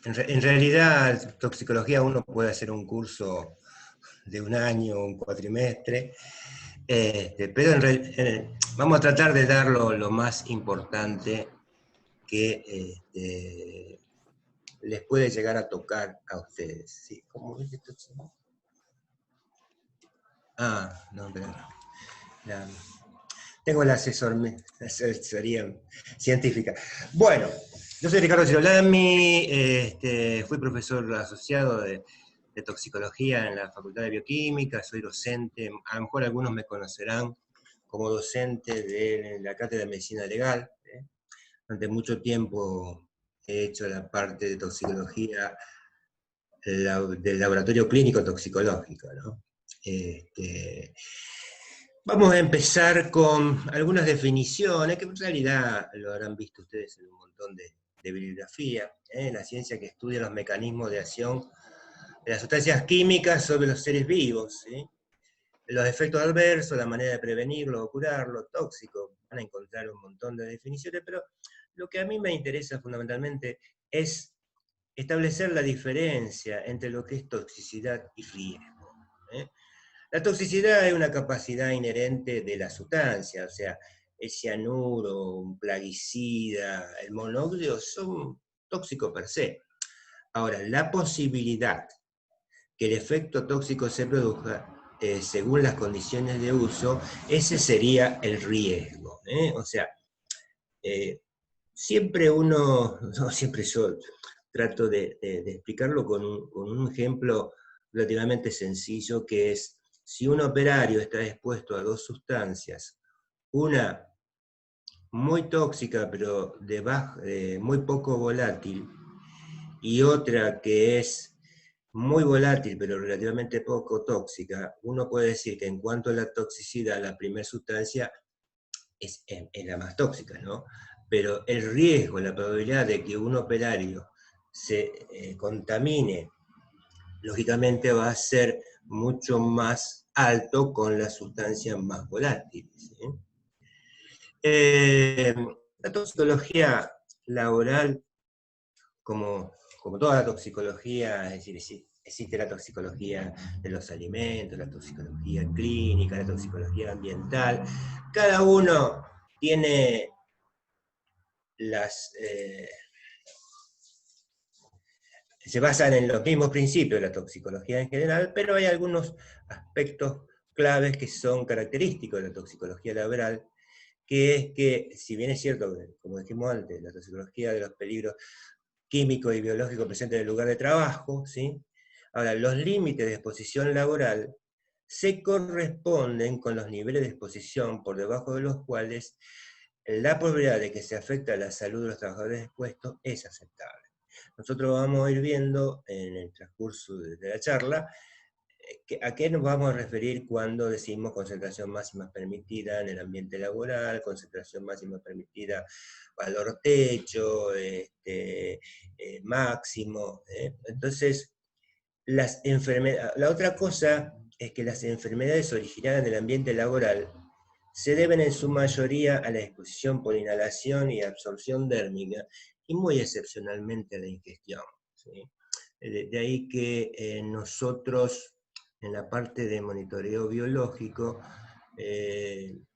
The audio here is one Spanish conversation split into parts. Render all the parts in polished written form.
En realidad, toxicología uno puede hacer un curso de un año, un cuatrimestre, pero vamos a tratar de dar lo más importante que les puede llegar a tocar a ustedes. ¿Sí? ¿Cómo es esto? No, pero la, tengo la asesoría científica. Bueno, yo soy Ricardo Girolami, fui profesor asociado de toxicología en la Facultad de Bioquímica, soy docente, a lo mejor algunos me conocerán como docente de la Cátedra de Medicina Legal. Durante mucho tiempo he hecho la parte de toxicología del laboratorio clínico toxicológico, ¿no? Vamos a empezar con algunas definiciones, que en realidad lo habrán visto ustedes en un montón de bibliografía, la ciencia que estudia los mecanismos de acción de las sustancias químicas sobre los seres vivos, ¿sí? Los efectos adversos, la manera de prevenirlos o curarlos, tóxicos, van a encontrar un montón de definiciones, pero lo que a mí me interesa fundamentalmente es establecer la diferencia entre lo que es toxicidad y riesgo. La toxicidad es una capacidad inherente de la sustancia, o sea, el cianuro, un plaguicida, el monóxido son tóxicos per se. Ahora, la posibilidad que el efecto tóxico se produzca según las condiciones de uso, ese sería el riesgo. O sea, siempre uno, no siempre yo trato de explicarlo con un ejemplo relativamente sencillo, que es, si un operario está expuesto a dos sustancias, una muy tóxica pero muy poco volátil, y otra que es muy volátil pero relativamente poco tóxica, uno puede decir que en cuanto a la toxicidad, la primera sustancia es la más tóxica, ¿no? Pero el riesgo, la probabilidad de que un operario se contamine, lógicamente va a ser mucho más alto con las sustancias más volátiles. ¿Sí? La toxicología laboral, como toda la toxicología, es decir, existe la toxicología de los alimentos, la toxicología clínica, la toxicología ambiental. Cada uno tiene se basan en los mismos principios de la toxicología en general, pero hay algunos aspectos claves que son característicos de la toxicología laboral, que es que, si bien es cierto, como dijimos antes, la toxicología de los peligros químicos y biológicos presentes en el lugar de trabajo, ¿sí? Ahora, los límites de exposición laboral se corresponden con los niveles de exposición por debajo de los cuales la probabilidad de que se afecte a la salud de los trabajadores expuestos es aceptable. Nosotros vamos a ir viendo en el transcurso de la charla a qué nos vamos a referir cuando decimos concentración máxima permitida en el ambiente laboral, concentración máxima permitida, valor techo, máximo. Entonces, la otra cosa es que las enfermedades originadas del ambiente laboral se deben en su mayoría a la exposición por inhalación y absorción dérmica, y muy excepcionalmente a la ingestión. ¿Sí? De ahí que nosotros, en la parte de monitoreo biológico,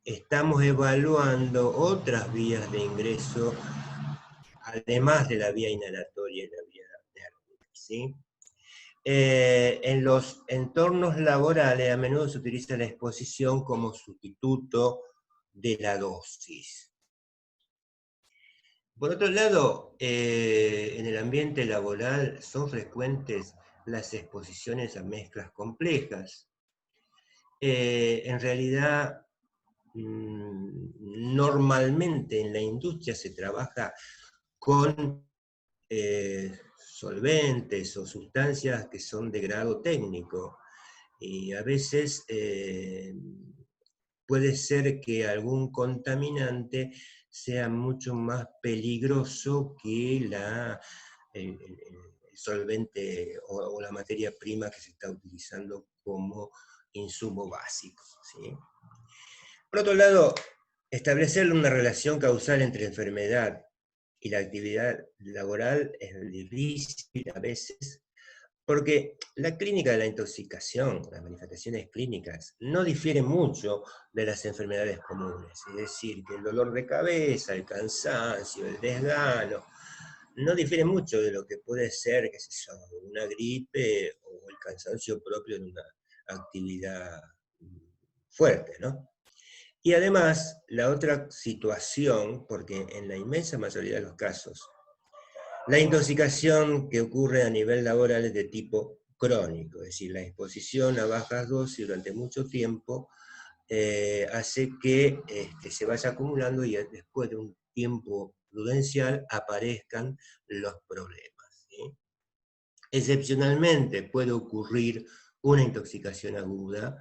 estamos evaluando otras vías de ingreso, además de la vía inhalatoria y la vía dérmica. ¿Sí? En los entornos laborales a menudo se utiliza la exposición como sustituto de la dosis. Por otro lado, en el ambiente laboral son frecuentes las exposiciones a mezclas complejas. En realidad, normalmente en la industria se trabaja con solventes o sustancias que son de grado técnico, y a veces puede ser que algún contaminante sea mucho más peligroso que el solvente o la materia prima que se está utilizando como insumo básico. ¿Sí? Por otro lado, establecer una relación causal entre enfermedad y la actividad laboral es difícil a veces, porque la clínica de la intoxicación, las manifestaciones clínicas, no difieren mucho de las enfermedades comunes. Es decir, que el dolor de cabeza, el cansancio, el desgano, no difiere mucho de lo que puede ser, qué sé yo, una gripe o el cansancio propio de una actividad fuerte, ¿no? Y además, la otra situación, porque en la inmensa mayoría de los casos, la intoxicación que ocurre a nivel laboral es de tipo crónico, es decir, la exposición a bajas dosis durante mucho tiempo hace que se vaya acumulando y después de un tiempo prudencial aparezcan los problemas, ¿sí? Excepcionalmente puede ocurrir una intoxicación aguda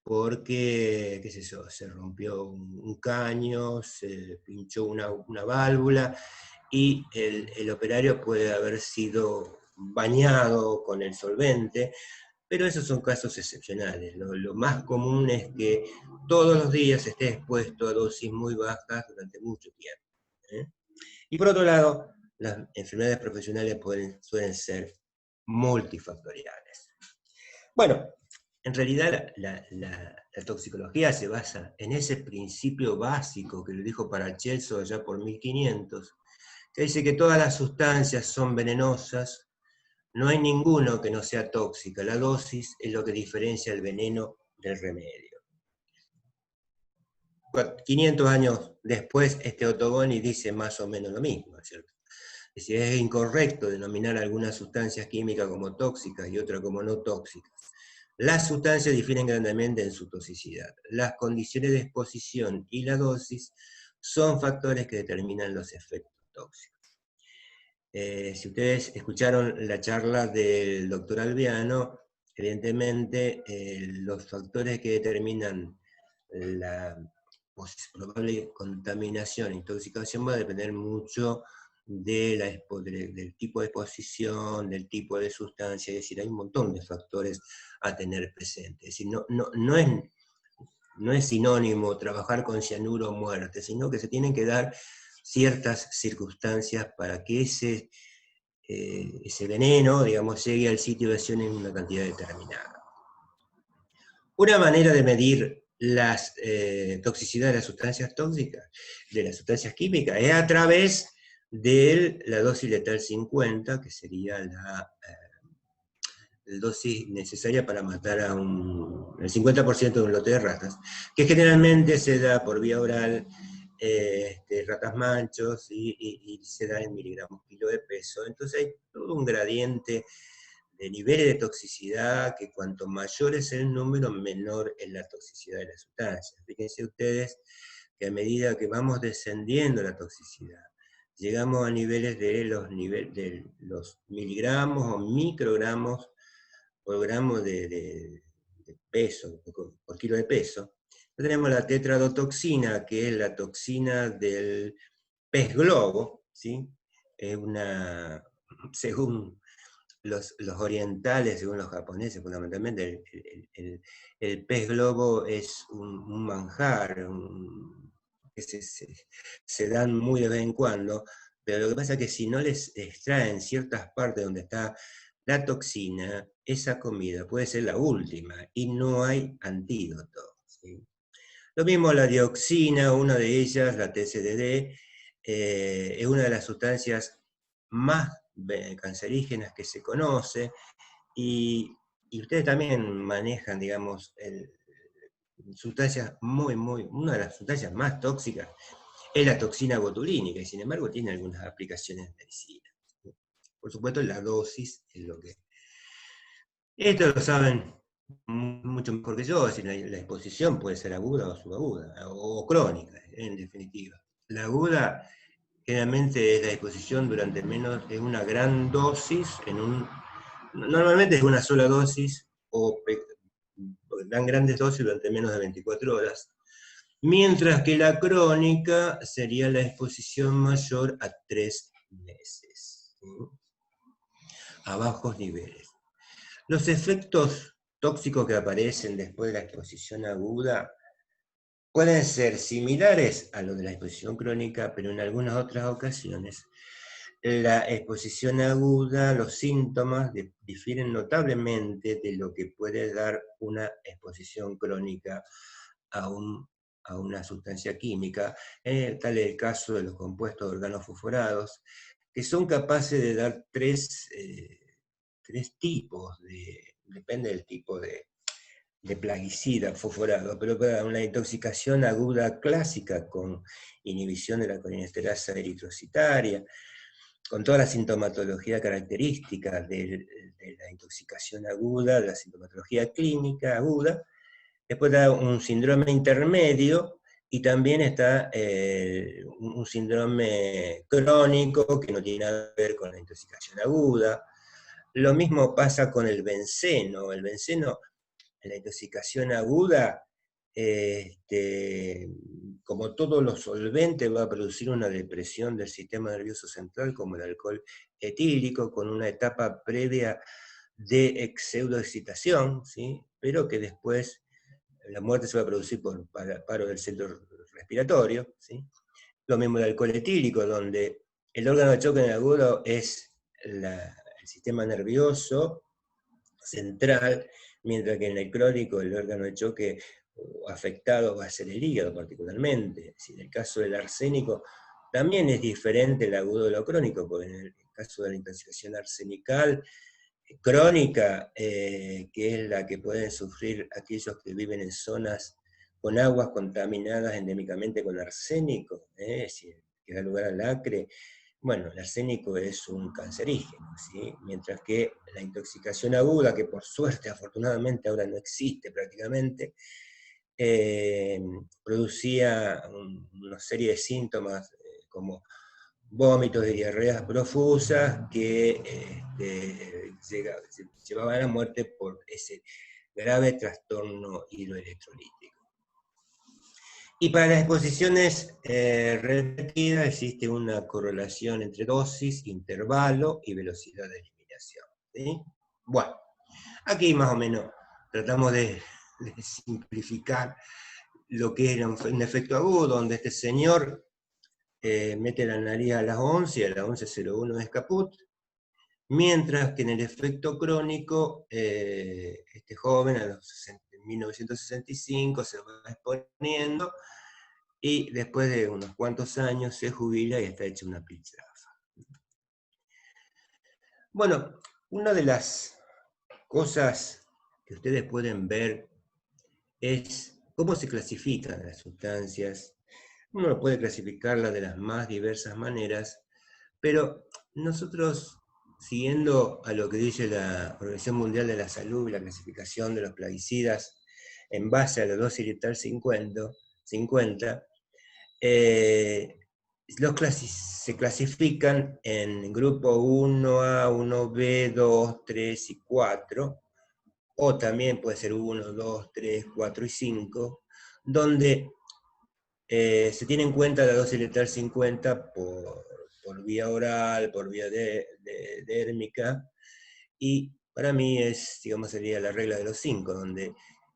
porque, qué sé yo, se rompió un caño, se pinchó una válvula y el operario puede haber sido bañado con el solvente, pero esos son casos excepcionales. Lo más común es que todos los días esté expuesto a dosis muy bajas durante mucho tiempo, ¿eh? Y por otro lado, las enfermedades profesionales suelen ser multifactoriales. Bueno, en realidad la toxicología se basa en ese principio básico que lo dijo Paracelso allá por 1500, que dice que todas las sustancias son venenosas, no hay ninguno que no sea tóxica, la dosis es lo que diferencia el veneno del remedio. 500 años después, Otto Boni dice más o menos lo mismo, ¿cierto? Es decir, es incorrecto denominar algunas sustancias químicas como tóxicas y otras como no tóxicas. Las sustancias difieren grandemente en su toxicidad. Las condiciones de exposición y la dosis son factores que determinan los efectos tóxicos. Si ustedes escucharon la charla del doctor Alveano, evidentemente los factores que determinan la probable contaminación e intoxicación va a depender mucho del tipo de exposición, del tipo de sustancia, es decir, hay un montón de factores a tener presentes. Es decir, no es sinónimo trabajar con cianuro o muerte, sino que se tienen que dar ciertas circunstancias para que ese veneno, digamos, llegue al sitio de acción en una cantidad determinada. Una manera de medir la toxicidad de las sustancias tóxicas, de las sustancias químicas, es a través de la dosis letal 50, que sería la dosis necesaria para matar a el 50% de un lote de ratas, que generalmente se da por vía oral, ratas manchos, y se da en miligramos kilo de peso. Entonces hay todo un gradiente de niveles de toxicidad, que cuanto mayor es el número, menor es la toxicidad de la sustancia. Fíjense ustedes que a medida que vamos descendiendo la toxicidad, llegamos a niveles de los miligramos o microgramos por gramo de peso, por kilo de peso. Tenemos la tetradotoxina, que es la toxina del pez globo, ¿sí? Es según los orientales, según los japoneses fundamentalmente, el pez globo es un manjar, que se dan muy de vez en cuando, pero lo que pasa es que si no les extraen ciertas partes donde está la toxina, esa comida puede ser la última y no hay antídoto, ¿sí? Lo mismo la dioxina, una de ellas, la TCDD, es una de las sustancias más cancerígenas que se conoce, y ustedes también manejan, digamos, sustancias una de las sustancias más tóxicas es la toxina botulínica, y sin embargo tiene algunas aplicaciones en medicina. Por supuesto, la dosis es lo que... Esto lo saben mucho mejor que yo, es decir, la exposición puede ser aguda o subaguda, o crónica, en definitiva. La aguda generalmente es la exposición durante menos de una gran dosis, normalmente es una sola dosis, o dan grandes dosis durante menos de 24 horas, mientras que la crónica sería la exposición mayor a 3 meses, ¿sí? A bajos niveles. Los efectos tóxicos que aparecen después de la exposición aguda pueden ser similares a los de la exposición crónica, pero en algunas otras ocasiones la exposición aguda, los síntomas difieren notablemente de lo que puede dar una exposición crónica a, a una sustancia química, tal es el caso de los compuestos organofosforados, que son capaces de dar tres tipos, depende del tipo de plaguicida fosforado, pero para una intoxicación aguda clásica con inhibición de la colinesterasa eritrocitaria, con toda la sintomatología característica de la intoxicación aguda, de la sintomatología clínica aguda. Después da un síndrome intermedio y también está un síndrome crónico que no tiene nada que ver con la intoxicación aguda. Lo mismo pasa con el benceno. El benceno, en la intoxicación aguda, como todos los solventes, va a producir una depresión del sistema nervioso central, como el alcohol etílico, con una etapa previa de pseudoexcitación, ¿sí? Pero que después la muerte se va a producir por paro del centro respiratorio, ¿sí? Lo mismo el alcohol etílico, donde el órgano de choque en el agudo es el sistema nervioso central, mientras que en el crónico el órgano de choque afectado va a ser el hígado particularmente. En el caso del arsénico también es diferente el agudo de lo crónico, porque en el caso de la intoxicación arsenical crónica, que es la que pueden sufrir aquellos que viven en zonas con aguas contaminadas endémicamente con arsénico, que da lugar al acre. Bueno, el arsénico es un cancerígeno, ¿sí? Mientras que la intoxicación aguda, que por suerte, afortunadamente, ahora no existe prácticamente, producía una serie de síntomas como vómitos y diarreas profusas que llevaban a la muerte por ese grave trastorno hidroelectrolítico. Y para las exposiciones repetidas existe una correlación entre dosis, intervalo y velocidad de eliminación, ¿sí? Bueno, aquí más o menos tratamos de simplificar lo que era un efecto agudo, donde este señor mete la nariz a las 11 y a las 11:01 es caput, mientras que en el efecto crónico, este joven en 1965 se va exponiendo y después de unos cuantos años se jubila y está hecha una piltrafa. Bueno, una de las cosas que ustedes pueden ver es cómo se clasifican las sustancias. Uno puede clasificarlas de las más diversas maneras, pero nosotros, siguiendo a lo que dice la Organización Mundial de la Salud y la clasificación de los plaguicidas en base a la dosis letal 50, se clasifican en grupo 1A, 1B, 2, 3 y 4, o también puede ser 1, 2, 3, 4 y 5, donde se tiene en cuenta la dosis letal 50 por vía oral, por vía dérmica, y para mí digamos, sería la regla de los 5, donde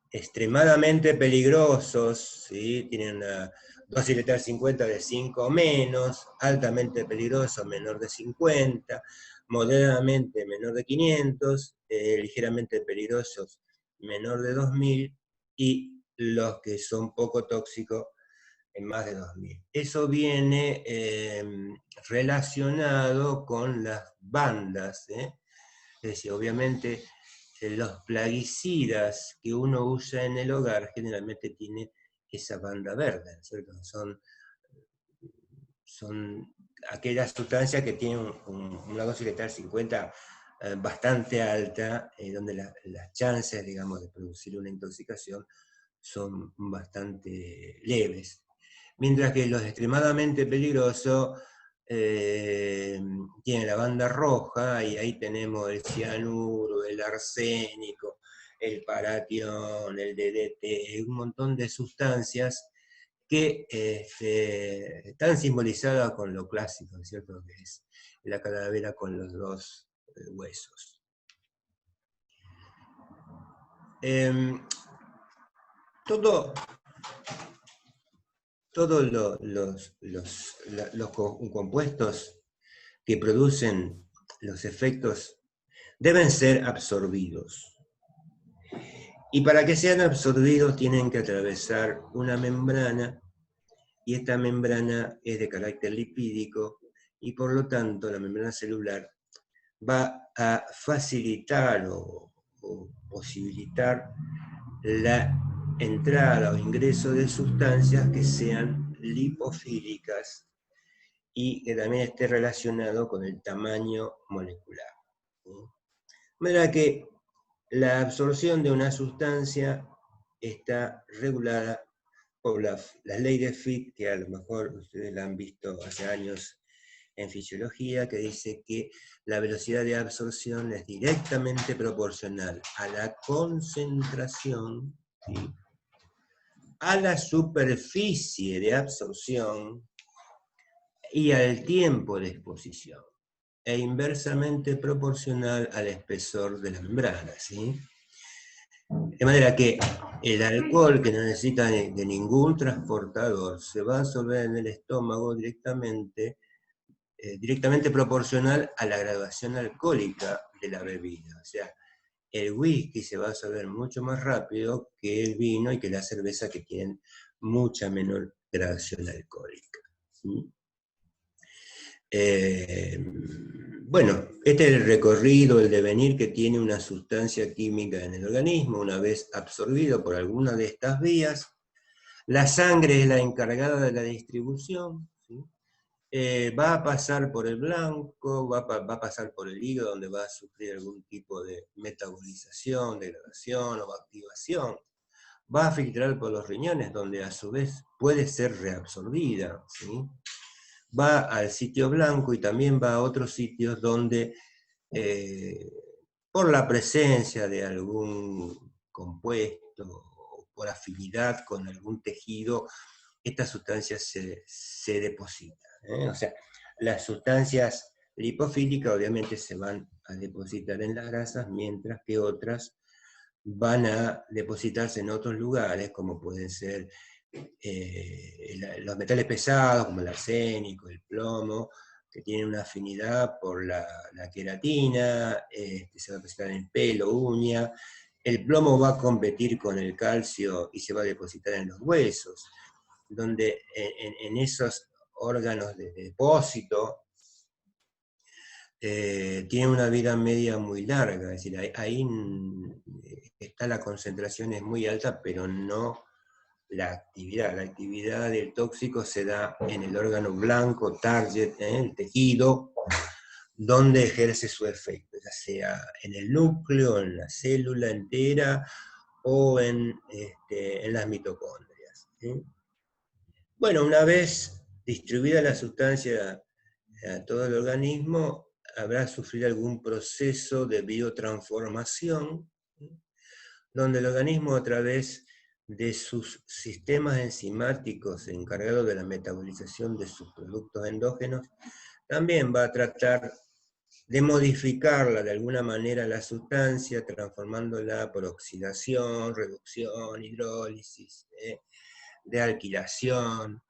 extremadamente peligrosos, ¿sí? Tienen una dosis letal 50 de 5 o menos, altamente peligrosos menor de 50, moderadamente menor de 500, ligeramente peligrosos menor de 2000, y los que son poco tóxicos en más de 2000. Eso viene relacionado con las bandas, es decir, obviamente los plaguicidas que uno usa en el hogar generalmente tienen esa banda verde, ¿no es cierto? Son aquellas sustancias que tienen una dosis letal 50 bastante alta, donde las chances, digamos, de producir una intoxicación son bastante leves. Mientras que los extremadamente peligrosos tienen la banda roja, y ahí tenemos el cianuro, el arsénico, el paratión, el DDT, un montón de sustancias que están simbolizadas con lo clásico, ¿cierto? Que es la calavera con los dos huesos. Todos los compuestos que producen los efectos deben ser absorbidos. Y para que sean absorbidos tienen que atravesar una membrana, y esta membrana es de carácter lipídico, y por lo tanto la membrana celular va a facilitar o posibilitar la entrada o ingreso de sustancias que sean lipofílicas y que también esté relacionado con el tamaño molecular. De manera que la absorción de una sustancia está regulada por la ley de Fick, que a lo mejor ustedes la han visto hace años en fisiología, que dice que la velocidad de absorción es directamente proporcional a la concentración, ¿sí?, a la superficie de absorción y al tiempo de exposición, e inversamente proporcional al espesor de la membrana, ¿sí? De manera que el alcohol, que no necesita de ningún transportador, se va a absorber en el estómago directamente proporcional a la graduación alcohólica de la bebida. O sea, el whisky se va a absorber mucho más rápido que el vino y que la cerveza, que tienen mucha menor graduación alcohólica. ¿Sí? Bueno, este es el recorrido, el devenir que tiene una sustancia química en el organismo una vez absorbido por alguna de estas vías. La sangre es la encargada de la distribución, ¿sí? Va a pasar por el blanco, va a pasar por el hígado, donde va a sufrir algún tipo de metabolización, degradación o activación. Va a filtrar por los riñones, donde a su vez puede ser reabsorbida, ¿sí? Va al sitio blanco y también va a otros sitios donde, por la presencia de algún compuesto o por afinidad con algún tejido, estas sustancias se depositan. O sea, las sustancias lipofílicas obviamente se van a depositar en las grasas, mientras que otras van a depositarse en otros lugares, como pueden ser los metales pesados, como el arsénico, el plomo, que tienen una afinidad por la queratina, se va a depositar en pelo, uña. El plomo va a competir con el calcio y se va a depositar en los huesos, donde en esos órganos de depósito tienen una vida media muy larga, es decir, ahí está la concentración es muy alta, pero no la actividad. La actividad del tóxico se da en el órgano blanco, target, el tejido, donde ejerce su efecto, ya sea en el núcleo, en la célula entera o en las mitocondrias, ¿sí? Bueno, una vez distribuida la sustancia a todo el organismo, habrá sufrido algún proceso de biotransformación, ¿sí?, donde el organismo, a través de sus sistemas enzimáticos encargados de la metabolización de sus productos endógenos, también va a tratar de modificarla de alguna manera la sustancia, transformándola por oxidación, reducción, hidrólisis, de alquilación.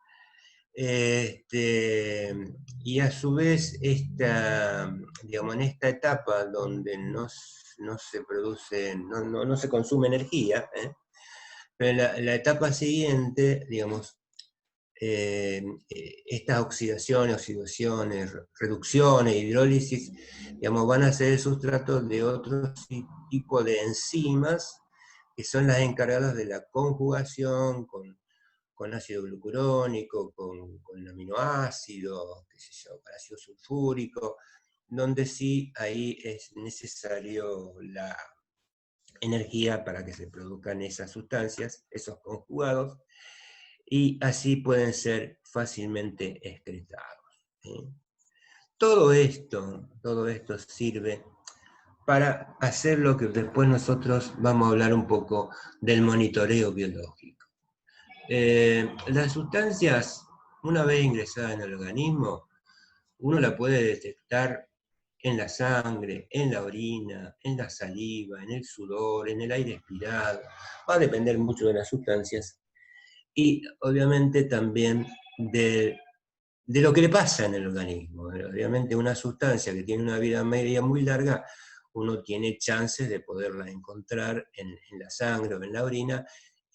Y a su vez, digamos, en esta etapa donde no se produce, no se consume energía, pero la etapa siguiente, digamos, estas oxidaciones, reducciones, hidrólisis, digamos, van a ser el sustrato de otro tipo de enzimas que son las encargadas de la conjugación con ácido glucurónico, con aminoácidos, qué sé yo, con ácido sulfúrico, donde sí ahí es necesario la energía para que se produzcan esas sustancias, esos conjugados, y así pueden ser fácilmente excretados, ¿sí? Todo esto sirve para hacer lo que después nosotros vamos a hablar un poco del monitoreo biológico. Las sustancias, una vez ingresadas en el organismo, uno la puede detectar en la sangre, en la orina, en la saliva, en el sudor, en el aire expirado. Va a depender mucho de las sustancias y obviamente también de de lo que le pasa en el organismo. Obviamente una sustancia que tiene una vida media muy larga, uno tiene chances de poderla encontrar en la sangre o en la orina,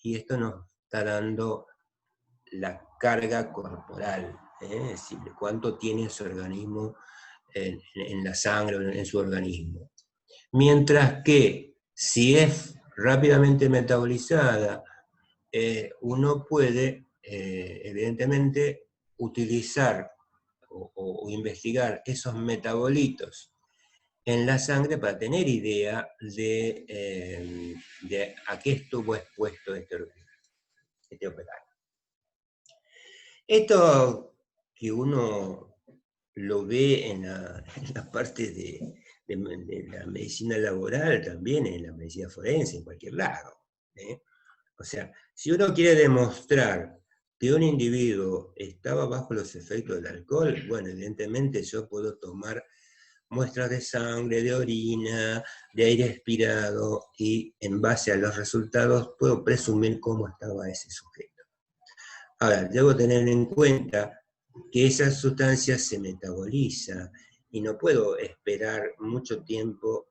y esto nos está dando la carga corporal, es decir, cuánto tiene su organismo en la sangre o en su organismo. Mientras que si es rápidamente metabolizada, uno puede, evidentemente, utilizar o investigar esos metabolitos en la sangre para tener idea de a qué estuvo expuesto este operario. Esto que uno lo ve en la parte de la medicina laboral, también en la medicina forense, en cualquier lado. O sea, si uno quiere demostrar que un individuo estaba bajo los efectos del alcohol, bueno, evidentemente yo puedo tomar muestras de sangre, de orina, de aire expirado, y en base a los resultados puedo presumir cómo estaba ese sujeto. Ahora, debo tener en cuenta que esa sustancia se metaboliza y no puedo esperar mucho tiempo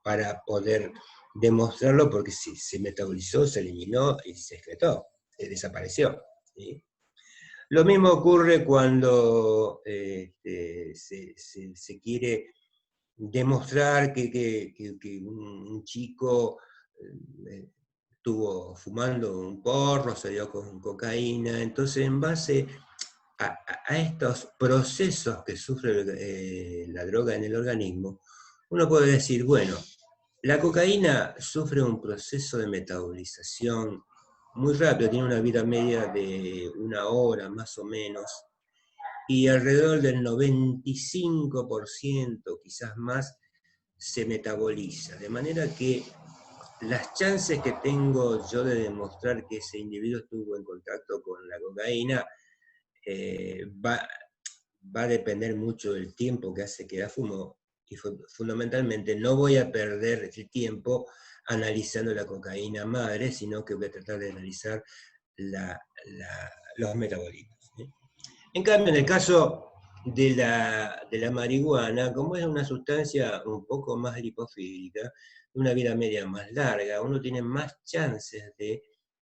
para poder demostrarlo, porque si se metabolizó, se eliminó y se excretó, desapareció. ¿Sí? Lo mismo ocurre cuando se quiere demostrar que un chico estuvo fumando un porro, se dio con cocaína. Entonces, en base a estos procesos que sufre la droga en el organismo, uno puede decir, bueno, la cocaína sufre un proceso de metabolización muy rápido, tiene una vida media de 1 hora más o menos, y alrededor del 95%, quizás más, se metaboliza. De manera que las chances que tengo yo de demostrar que ese individuo estuvo en contacto con la cocaína va a depender mucho del tiempo que hace que la fumo, y fundamentalmente no voy a perder el tiempo analizando la cocaína madre, sino que voy a tratar de analizar los metabolitos. En cambio, en el caso de la marihuana, como es una sustancia un poco más lipofílica, de una vida media más larga, uno tiene más chances de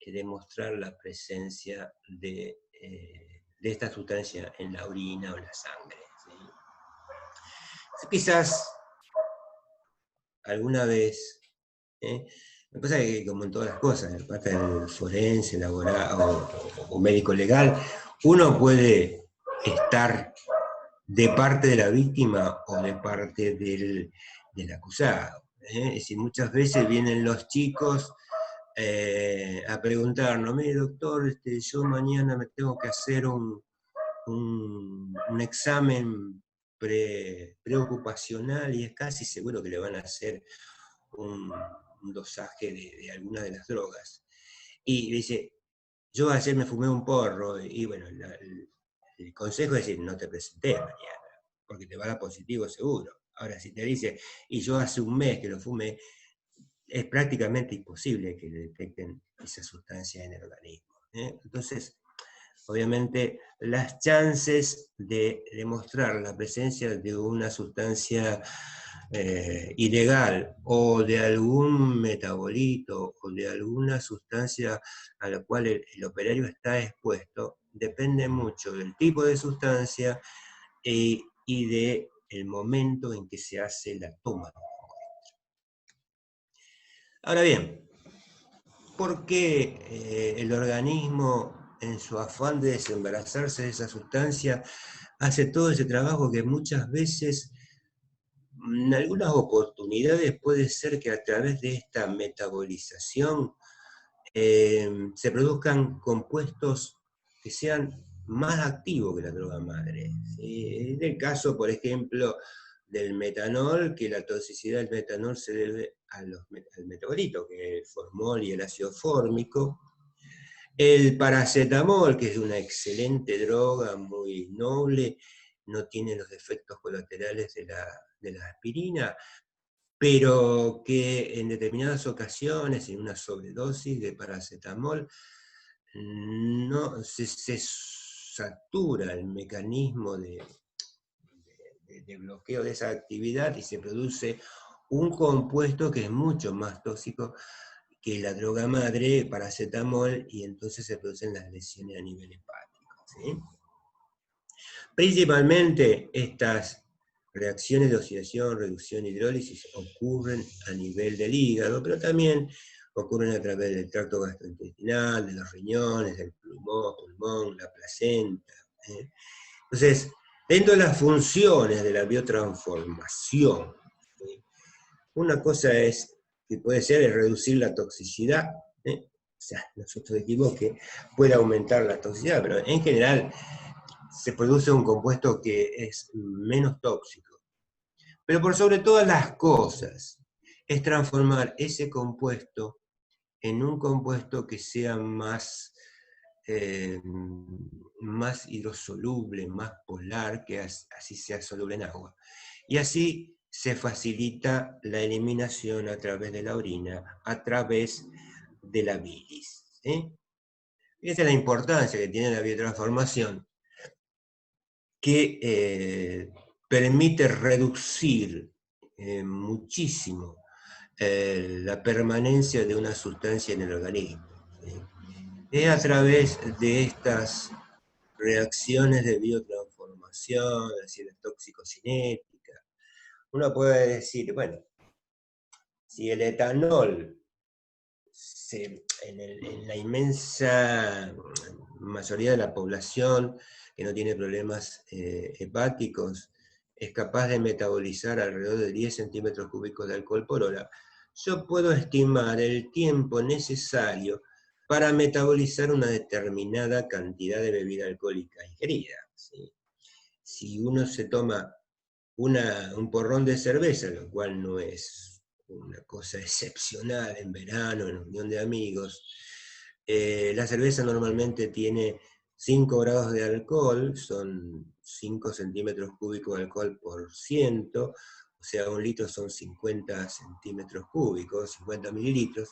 demostrar la presencia de esta sustancia en la orina o en la sangre. ¿Sí? Quizás alguna vez, me pasa que como en todas las cosas, en la parte del forense, laboral o médico legal, uno puede estar de parte de la víctima o de parte del acusado. Es decir, muchas veces vienen los chicos a preguntarnos, mire doctor, yo mañana me tengo que hacer un examen preocupacional, y es casi seguro que le van a hacer un dosaje de alguna de las drogas. Y dice, yo ayer me fumé un porro, y bueno, el consejo es decir, no te presentés mañana, porque te va a dar positivo seguro. Ahora, si te dice, y yo hace un mes que lo fumé, es prácticamente imposible que le detecten esa sustancia en el organismo. Entonces, obviamente, las chances de demostrar la presencia de una sustancia ilegal o de algún metabolito o de alguna sustancia a la cual el operario está expuesto depende mucho del tipo de sustancia y del momento en que se hace la toma. Ahora bien, ¿por qué el organismo, en su afán de desembarazarse de esa sustancia, hace todo ese trabajo que muchas veces, en algunas oportunidades, puede ser que a través de esta metabolización se produzcan compuestos que sean más activos que la droga madre? ¿Sí? Es el caso, por ejemplo, del metanol, que la toxicidad del metanol se debe al metabolito, que es el formol y el ácido fórmico. El paracetamol, que es una excelente droga, muy noble, no tiene los efectos colaterales de la aspirina, pero que en determinadas ocasiones, en una sobredosis de paracetamol, no, se satura el mecanismo de bloqueo de esa actividad y se produce un compuesto que es mucho más tóxico que la droga madre, paracetamol, y entonces se producen las lesiones a nivel hepático, ¿sí? Principalmente estas reacciones de oxidación, reducción, hidrólisis ocurren a nivel del hígado, pero también ocurren a través del tracto gastrointestinal, de los riñones, del pulmón, la placenta. Entonces, dentro de las funciones de la biotransformación, una cosa es que puede ser reducir la toxicidad, o sea, nosotros dijimos que puede aumentar la toxicidad, pero en general se produce un compuesto que es menos tóxico. Pero por sobre todas las cosas, es transformar ese compuesto en un compuesto que sea más hidrosoluble, más polar, que así sea soluble en agua. Y así se facilita la eliminación a través de la orina, a través de la bilis. Esa es la importancia que tiene la biotransformación, que permite reducir muchísimo la permanencia de una sustancia en el organismo. Es a través de estas reacciones de biotransformación, es decir, toxicocinética. Uno puede decir, bueno, si el etanol en la inmensa mayoría de la población que no tiene problemas hepáticos es capaz de metabolizar alrededor de 10 centímetros cúbicos de alcohol por hora, yo puedo estimar el tiempo necesario para metabolizar una determinada cantidad de bebida alcohólica ingerida. ¿Sí? Si uno se toma un porrón de cerveza, lo cual no es una cosa excepcional en verano, en unión de amigos, la cerveza normalmente tiene 5 grados de alcohol, son 5 centímetros cúbicos de alcohol por ciento, o sea, un litro son 50 centímetros cúbicos, 50 mililitros,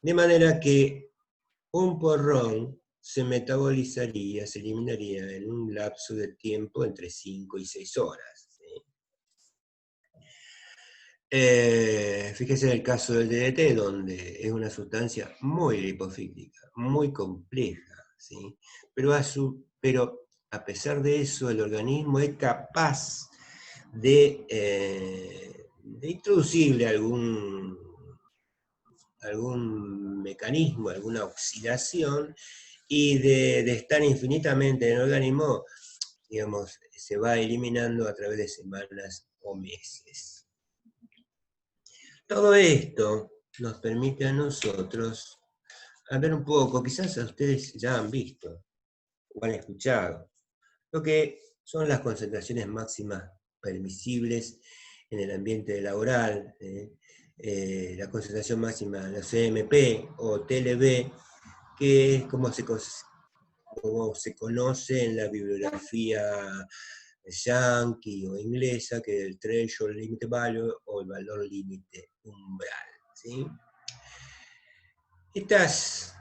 de manera que un porrón se metabolizaría, se eliminaría en un lapso de tiempo entre 5 y 6 horas. Fíjese en el caso del DDT, donde es una sustancia muy lipofílica, muy compleja, ¿sí? Pero a pesar de eso, el organismo es capaz de introducirle algún mecanismo, alguna oxidación, y de estar infinitamente en el organismo, digamos, se va eliminando a través de semanas o meses. Todo esto nos permite a nosotros ver un poco, quizás ustedes ya han visto o han escuchado, lo que son las concentraciones máximas permisibles en el ambiente laboral, la concentración máxima de la CMP o TLB, que es como se conoce en la bibliografía yankee o inglesa, que es el threshold limit value o el valor límite umbral. ¿Sí? Estas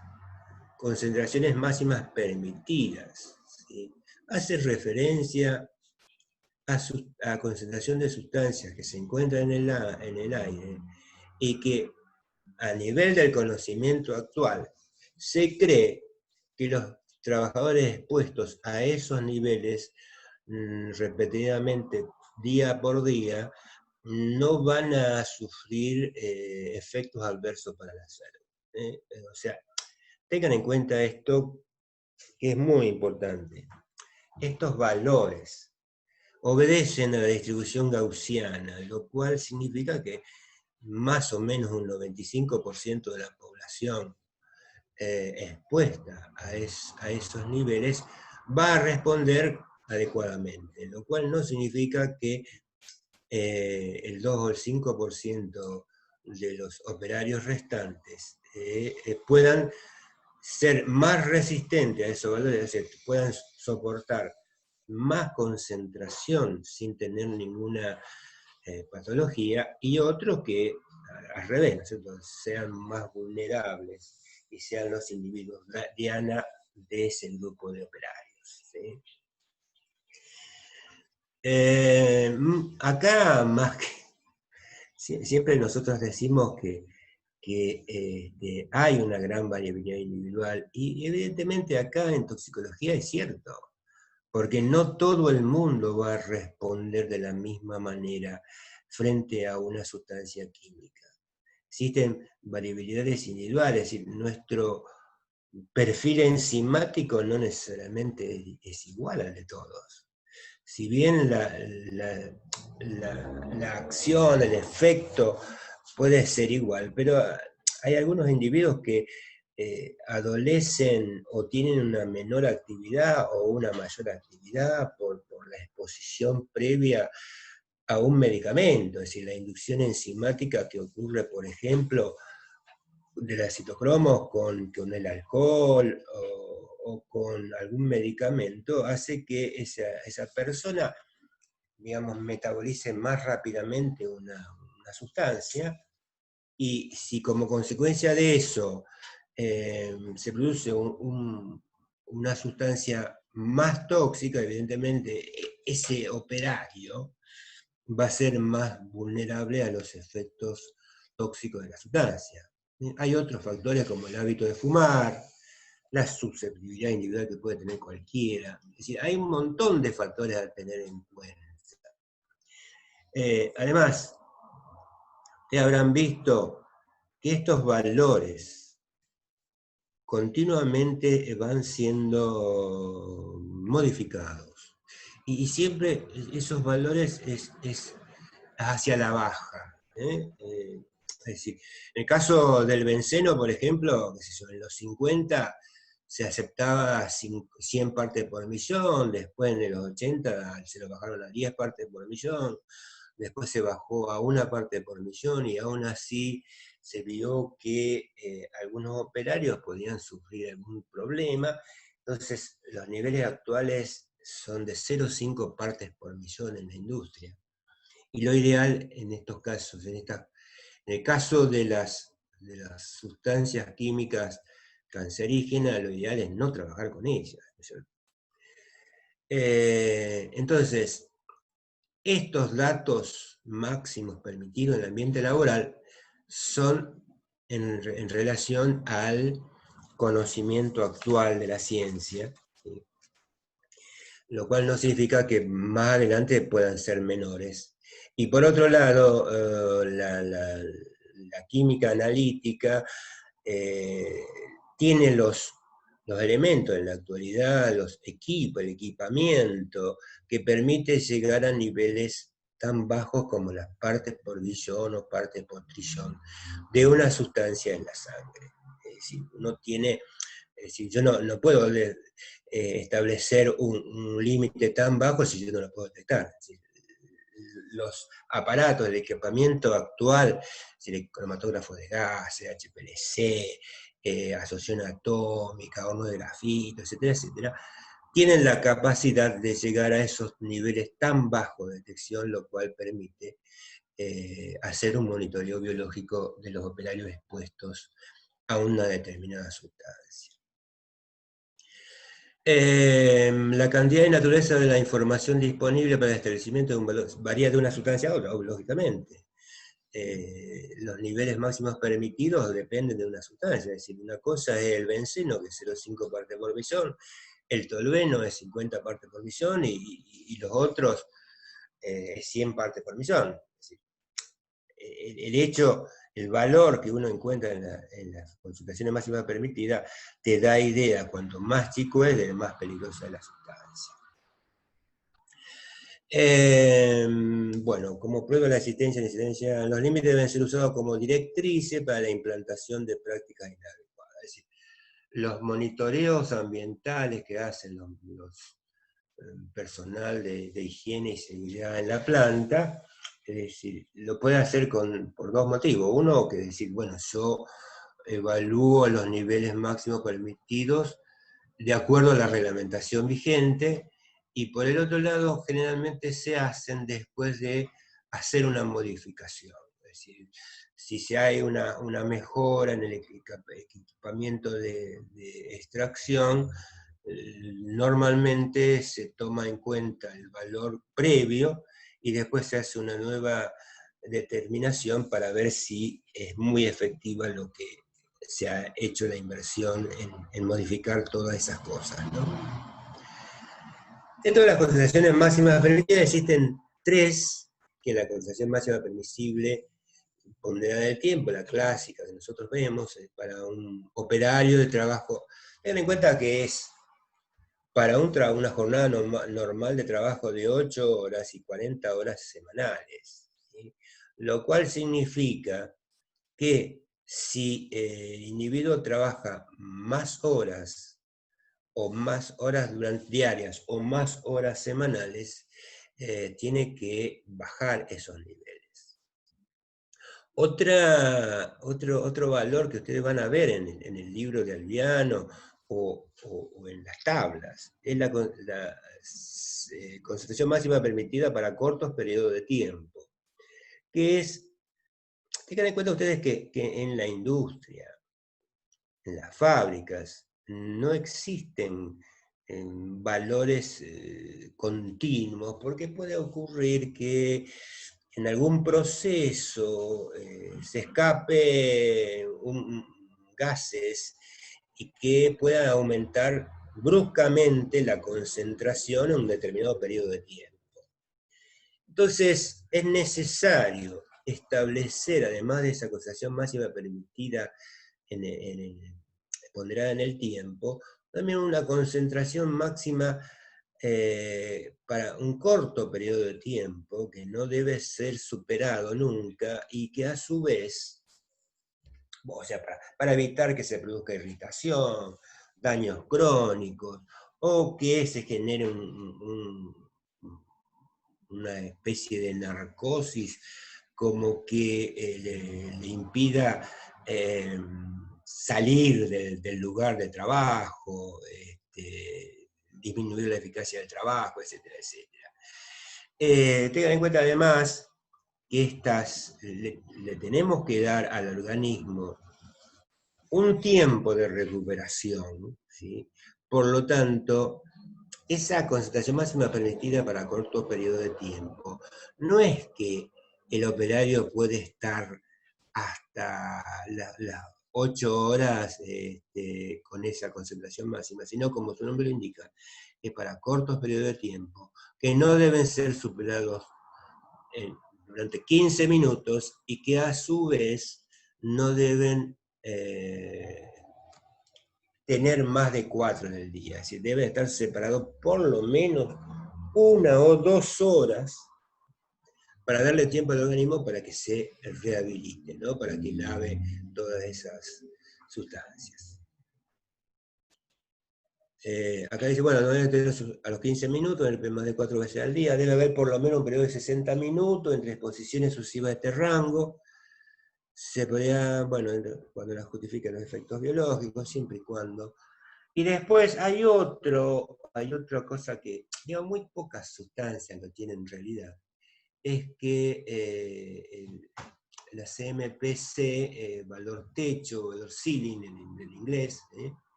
concentraciones máximas permitidas, ¿sí?, hacen referencia a concentración de sustancias que se encuentran en el aire y que a nivel del conocimiento actual se cree que los trabajadores expuestos a esos niveles repetidamente día por día no van a sufrir efectos adversos para la salud. O sea, tengan en cuenta esto, que es muy importante. Estos valores obedecen a la distribución gaussiana, lo cual significa que más o menos un 95% de la población expuesta a esos niveles va a responder adecuadamente, lo cual no significa que el 2 o el 5% de los operarios restantes puedan ser más resistentes a esos valores, es decir, puedan soportar más concentración sin tener ninguna patología, y otros que al revés, ¿no es cierto?, sean más vulnerables y sean los individuos diana de ese grupo de operarios. ¿sí? Acá, más que, siempre nosotros decimos que hay una gran variabilidad individual, y evidentemente acá en toxicología es cierto, porque no todo el mundo va a responder de la misma manera frente a una sustancia química. Existen variabilidades individuales, es decir, nuestro perfil enzimático no necesariamente es igual al de todos. Si bien la acción, el efecto puede ser igual, pero hay algunos individuos que adolecen o tienen una menor actividad o una mayor actividad por la exposición previa a un medicamento, es decir, la inducción enzimática que ocurre, por ejemplo, de la citocromos con el alcohol o con algún medicamento, hace que esa persona, digamos, metabolice más rápidamente una sustancia, y si como consecuencia de eso se produce una sustancia más tóxica, evidentemente ese operario va a ser más vulnerable a los efectos tóxicos de la sustancia. Hay otros factores como el hábito de fumar, la susceptibilidad individual que puede tener cualquiera. Es decir, hay un montón de factores a tener en cuenta. Además, ustedes habrán visto que estos valores continuamente van siendo modificados. Y siempre esos valores es hacia la baja. Es decir, en el caso del benceno, por ejemplo, qué sé yo, en los 50 se aceptaba 100 partes por millón, después en los 80 se lo bajaron a 10 partes por millón, después se bajó a 1 parte por millón, y aún así se vio que algunos operarios podían sufrir algún problema. Entonces los niveles actuales son de 0,5 partes por millón en la industria. Y lo ideal en estos casos, en el caso de las sustancias químicas cancerígenas, lo ideal es no trabajar con ellas. Entonces, estos datos máximos permitidos en el ambiente laboral son en relación al conocimiento actual de la ciencia, ¿sí? Lo cual no significa que más adelante puedan ser menores. Y por otro lado, la química analítica tiene los elementos en la actualidad, los equipos, el equipamiento, que permite llegar a niveles tan bajos como las partes por billón o partes por trillón de una sustancia en la sangre. Es decir, uno tiene, es decir, yo no puedo establecer un límite tan bajo si yo no lo puedo detectar. Es decir, los aparatos, el equipamiento actual, el cromatógrafo de gases, HPLC, asociación atómica, horno de grafito, etcétera, etcétera, tienen la capacidad de llegar a esos niveles tan bajos de detección, lo cual permite hacer un monitoreo biológico de los operarios expuestos a una determinada sustancia. La cantidad y naturaleza de la información disponible para el establecimiento de un valor varía de una sustancia a otra, lógicamente. Los niveles máximos permitidos dependen de una sustancia, es decir, una cosa es el benceno, que es 0,5 partes por millón, el tolueno es 50 partes por millón, y los otros 100 partes por millón. Es decir, el hecho, el valor que uno encuentra en las concentraciones máximas permitidas te da idea, cuanto más chico es, de más peligrosa es la sustancia. Bueno, como prueba de la existencia y incidencia, los límites deben ser usados como directrices para la implantación de prácticas inadecuadas. Es decir, los monitoreos ambientales que hacen los personal de higiene y seguridad en la planta, es decir, lo puede hacer por dos motivos. Uno, que decir, bueno, yo evalúo los niveles máximos permitidos de acuerdo a la reglamentación vigente, y por el otro lado, generalmente se hacen después de hacer una modificación. Es decir, si hay una mejora en el equipamiento de extracción, normalmente se toma en cuenta el valor previo y después se hace una nueva determinación para ver si es muy efectiva lo que se ha hecho la inversión en modificar todas esas cosas, ¿no? Dentro de las concentraciones máximas permitidas existen tres, que la concentración máxima permisible ponderada del tiempo, la clásica que nosotros vemos, para un operario de trabajo. Tengan en cuenta que es para una jornada normal de trabajo de 8 horas y 40 horas semanales, ¿sí? Lo cual significa que si el individuo trabaja más horas o más horas diarias o más horas semanales, tiene que bajar esos niveles. Otro valor que ustedes van a ver en el libro de Alviano o en las tablas es la concentración máxima permitida para cortos periodos de tiempo, que es, tengan en cuenta ustedes que en la industria, en las fábricas, no existen valores continuos, porque puede ocurrir que en algún proceso se escape gases y que puedan aumentar bruscamente la concentración en un determinado periodo de tiempo. Entonces, es necesario establecer, además de esa concentración máxima permitida ponderada en el tiempo, también una concentración máxima para un corto periodo de tiempo, que no debe ser superado nunca, y que a su vez, o sea, para evitar que se produzca irritación, daños crónicos, o que se genere una especie de narcosis, como que le impida salir del lugar de trabajo, disminuir la eficacia del trabajo, etcétera, etcétera. Tengan en cuenta además que le tenemos que dar al organismo un tiempo de recuperación, ¿sí? Por lo tanto, esa concentración máxima permitida para corto periodo de tiempo no es que el operario puede estar hasta las 8 horas con esa concentración máxima, sino, como su nombre lo indica, es para cortos periodos de tiempo, que no deben ser superados durante 15 minutos y que a su vez no deben tener más de 4 en el día, es decir, deben estar separados por lo menos 1 o 2 horas para darle tiempo al organismo para que se rehabilite, ¿no? Para que lave todas esas sustancias. Acá dice, bueno, no debe tener a los 15 minutos, más de 4 veces al día, debe haber por lo menos un periodo de 60 minutos entre exposiciones sucesivas de este rango. Se podría, bueno, cuando la justifiquen los efectos biológicos, siempre y cuando. Y después hay otra cosa que, digamos, muy pocas sustancias lo tienen en realidad, es que la CMPC, valor techo, valor ceiling en inglés,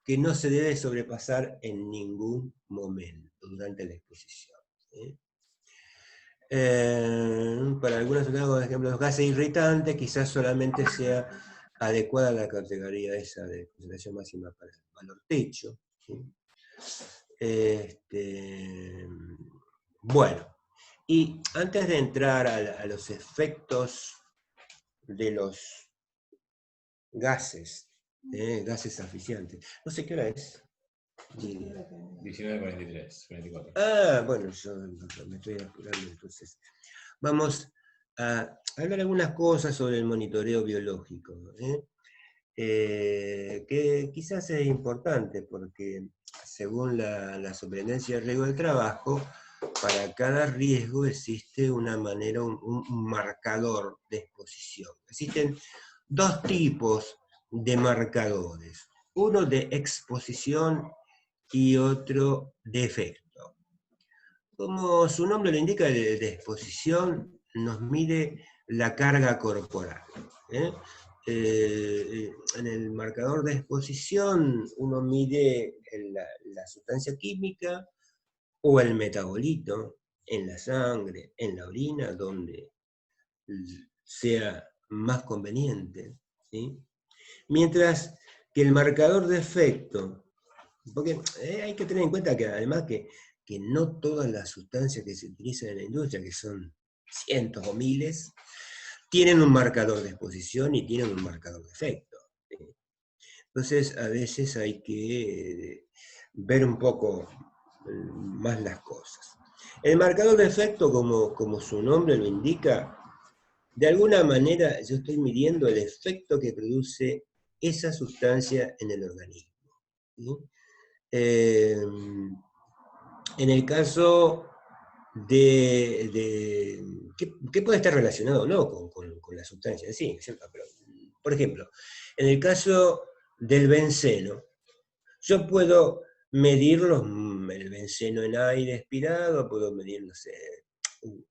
que no se debe sobrepasar en ningún momento durante la exposición. Para algunas sustancias, por ejemplo, los gases irritantes, quizás solamente sea adecuada la categoría esa de concentración máxima para el valor techo, ¿sí? Bueno, y antes de entrar a los efectos de los gases, gases asfixiantes, no sé qué hora es. 19:43, 24. Ah, bueno, yo me estoy apurando, entonces. Vamos a hablar algunas cosas sobre el monitoreo biológico, que quizás es importante porque según la Superintendencia de Riesgo del Trabajo, para cada riesgo existe una manera, un marcador de exposición. Existen dos tipos de marcadores, uno de exposición y otro de efecto. Como su nombre lo indica, de exposición nos mide la carga corporal. en el marcador de exposición uno mide la sustancia química o el metabolito en la sangre, en la orina, donde sea más conveniente, ¿sí? Mientras que el marcador de efecto, porque hay que tener en cuenta que además que no todas las sustancias que se utilizan en la industria, que son cientos o miles, tienen un marcador de exposición y tienen un marcador de efecto. Entonces, a veces hay que ver un poco más las cosas. El marcador de efecto, como su nombre lo indica, de alguna manera yo estoy midiendo el efecto que produce esa sustancia en el organismo, ¿sí? En el caso que puede estar relacionado o no con la sustancia en sí, ¿cierto? Pero, por ejemplo, en el caso del benceno, yo puedo medir el benceno en aire expirado, puedo medir, no sé,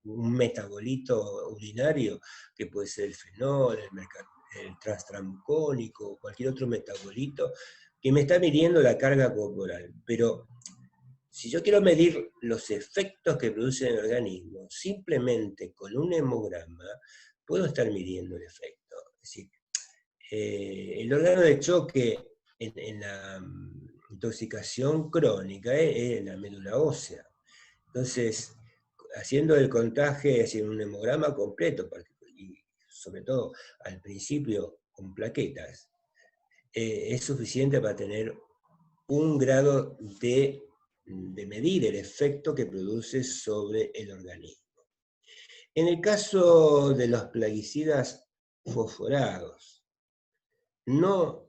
un metabolito urinario, que puede ser el fenol, el transtramucónico, cualquier otro metabolito, que me está midiendo la carga corporal. Pero si yo quiero medir los efectos que produce en el organismo, simplemente con un hemograma, puedo estar midiendo el efecto. Es decir, el órgano de choque en la intoxicación crónica es la médula ósea. Entonces, haciendo el contaje, haciendo un hemograma completo, y sobre todo al principio con plaquetas, es suficiente para tener un grado de medir el efecto que produce sobre el organismo. En el caso de los plaguicidas fosforados, no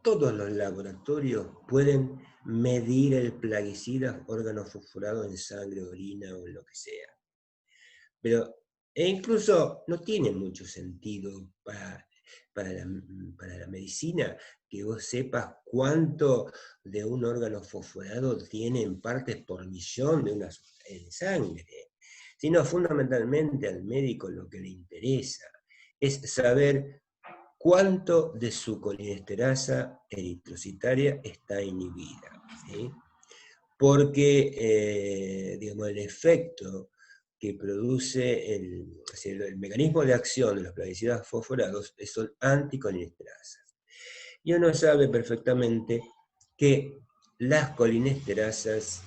todos los laboratorios pueden medir el plaguicida organofosforado en sangre, orina o en lo que sea. Pero, incluso no tiene mucho sentido para la medicina que vos sepas cuánto de un órgano fosforado tiene en partes por millón en sangre, sino fundamentalmente al médico lo que le interesa es saber cuánto de su colinesterasa eritrocitaria está inhibida, ¿sí? Porque digamos, el efecto que produce el mecanismo de acción de los plaguicidas fosforados son anticolinesterasas. Y uno sabe perfectamente que las colinesterasas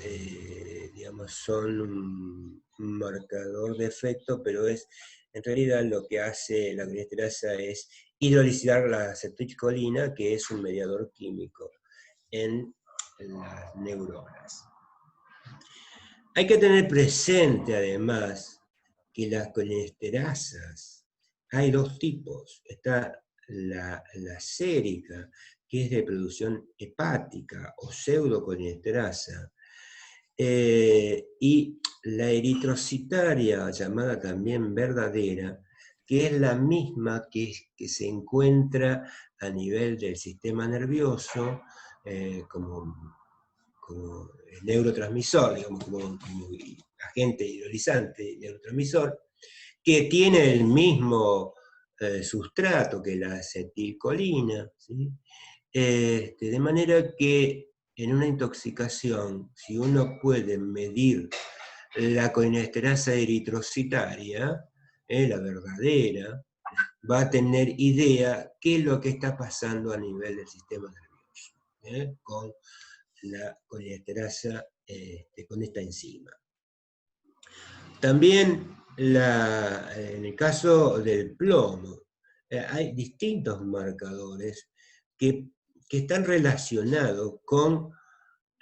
digamos, son un marcador de efecto, pero en realidad lo que hace la colinesterasa es hidrolizar la acetilcolina, que es un mediador químico en las neuronas. Hay que tener presente además que las colinesterasas, hay dos tipos. Está la sérica, que es de producción hepática o pseudocolinesterasa, y la eritrocitaria, llamada también verdadera, que es la misma que se encuentra a nivel del sistema nervioso, como neurotransmisor, digamos, como agente hidrolizante, neurotransmisor, que tiene el mismo sustrato que la acetilcolina, ¿sí? De manera que en una intoxicación, si uno puede medir la colinesterasa eritrocitaria, la verdadera, va a tener idea qué es lo que está pasando a nivel del sistema nervioso, con la colinesterasa, con esta enzima. También en el caso del plomo, hay distintos marcadores que están relacionados con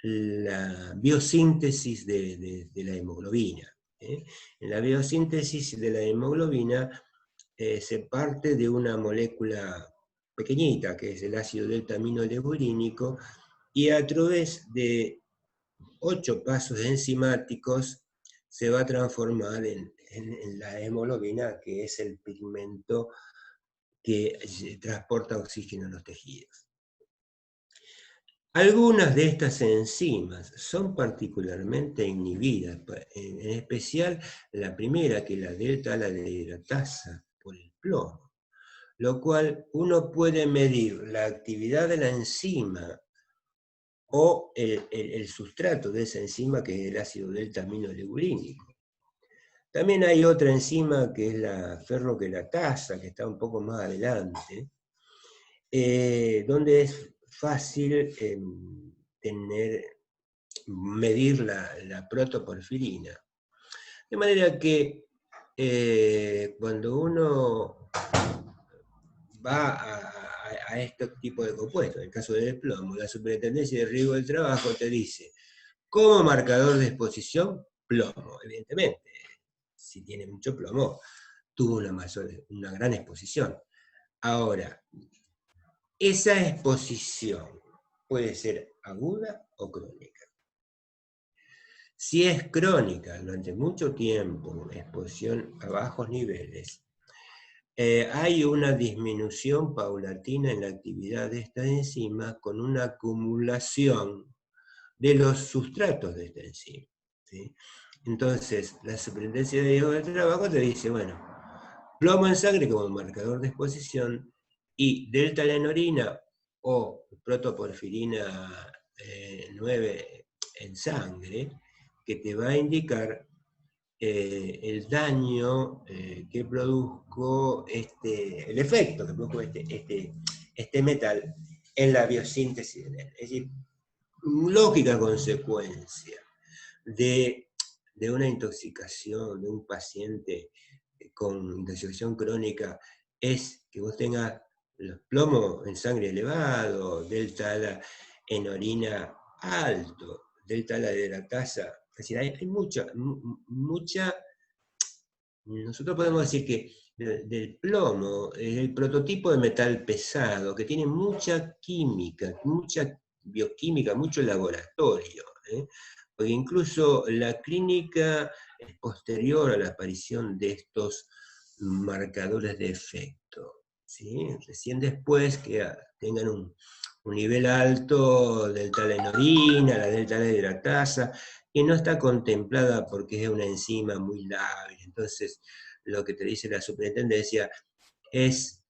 la biosíntesis de la hemoglobina. En la biosíntesis de la hemoglobina se parte de una molécula pequeñita, que es el ácido delta-aminoleburínico, y a través de 8 pasos enzimáticos se va a transformar en la hemoglobina, que es el pigmento que transporta oxígeno a los tejidos. Algunas de estas enzimas son particularmente inhibidas, en especial la primera, que es la delta-ala deshidratasa, por el plomo. lo cual uno puede medir la actividad de la enzima o el sustrato de esa enzima, que es el ácido delta-aminolegulínico. También hay otra enzima que es la ferroquelatasa, que está un poco más adelante, donde es fácil medir la protoporfirina. De manera que cuando uno va a este tipo de compuestos, en el caso del plomo, la Superintendencia de Riesgo del Trabajo te dice, como marcador de exposición, plomo, evidentemente. Si tiene mucho plomo, tuvo una gran exposición. Ahora, esa exposición puede ser aguda o crónica. Si es crónica durante mucho tiempo, exposición a bajos niveles, hay una disminución paulatina en la actividad de esta enzima con una acumulación de los sustratos de esta enzima, ¿sí? Entonces, la Superintendencia de Riesgo del Trabajo te dice, bueno, plomo en sangre como marcador de exposición y delta-lenorina o protoporfirina 9 en sangre, que te va a indicar el daño que produjo el efecto que produjo este metal en la biosíntesis de él. Es decir, lógica consecuencia de una intoxicación de un paciente con intoxicación crónica es que vos tengas los plomos en sangre elevado, delta en orina alto, delta de la tasa. Es decir, hay mucha, nosotros podemos decir que del plomo es el prototipo de metal pesado, que tiene mucha química, mucha bioquímica, mucho laboratorio, porque incluso la clínica es posterior a la aparición de estos marcadores de efecto, ¿sí? Recién después que tengan un nivel alto del talenurina, la delta de hidratasa, que no está contemplada porque es una enzima muy lábil. Entonces, lo que te dice la superintendencia es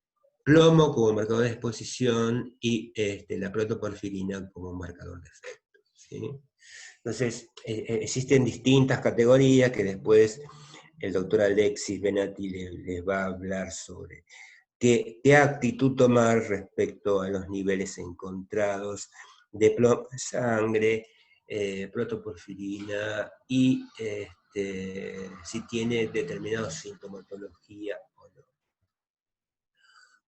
plomo como marcador de exposición y la protoporfirina como marcador de efecto, ¿sí? Entonces, existen distintas categorías que después el doctor Alexis Benatti les va a hablar sobre qué actitud tomar respecto a los niveles encontrados de plomo en sangre, protoporfirina y si tiene determinada sintomatología o no.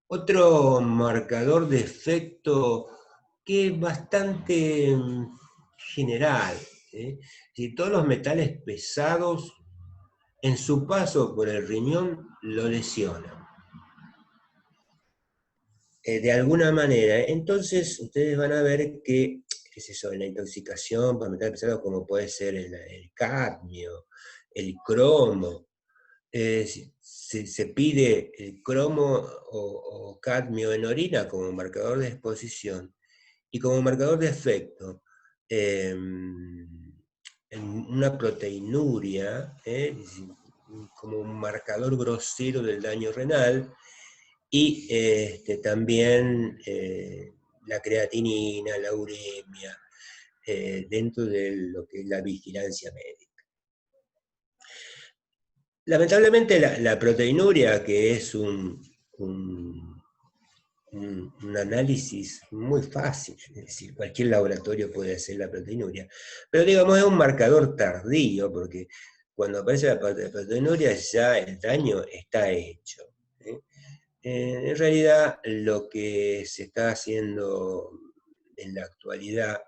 Otro marcador de efecto que es bastante general, si todos los metales pesados en su paso por el riñón lo lesionan. De alguna manera, entonces ustedes van a ver que, qué es eso, la intoxicación por metales pesados, como puede ser el cadmio, el cromo, se pide el cromo o cadmio en orina como marcador de exposición y como marcador de efecto en una proteinuria, como un marcador grosero del daño renal, y también la creatinina, la uremia, dentro de lo que es la vigilancia médica. Lamentablemente la proteinuria, que es un análisis muy fácil, es decir, cualquier laboratorio puede hacer la proteinuria, pero digamos es un marcador tardío, porque cuando aparece la proteinuria ya el daño está hecho. En realidad lo que se está haciendo en la actualidad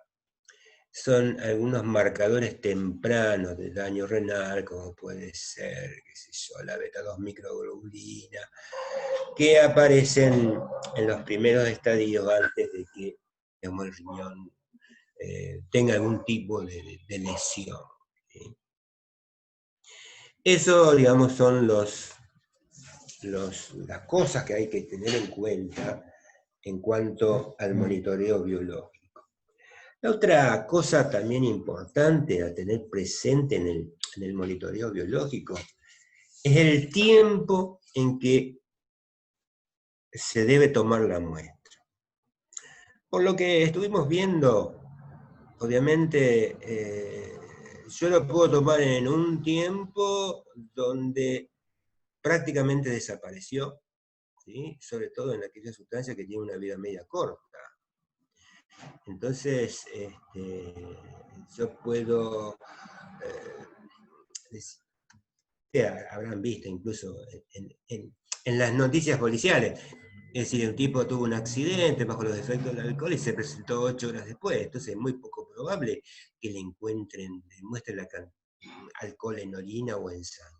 son algunos marcadores tempranos de daño renal, como puede ser, qué sé yo, la beta-2 microglobulina, que aparecen en los primeros estadios antes de que, digamos, el riñón tenga algún tipo de lesión, ¿sí? Eso, digamos, son las cosas que hay que tener en cuenta en cuanto al monitoreo biológico. La otra cosa también importante a tener presente en el monitoreo biológico es el tiempo en que se debe tomar la muestra. Por lo que estuvimos viendo, obviamente, yo lo puedo tomar en un tiempo donde prácticamente desapareció, ¿sí? Sobre todo en aquellas sustancias que tienen una vida media corta. Entonces, yo puedo habrán visto incluso en las noticias policiales. Es decir, un tipo tuvo un accidente bajo los efectos del alcohol y se presentó 8 horas después. Entonces es muy poco probable que le encuentren, le muestren alcohol en orina o en sangre.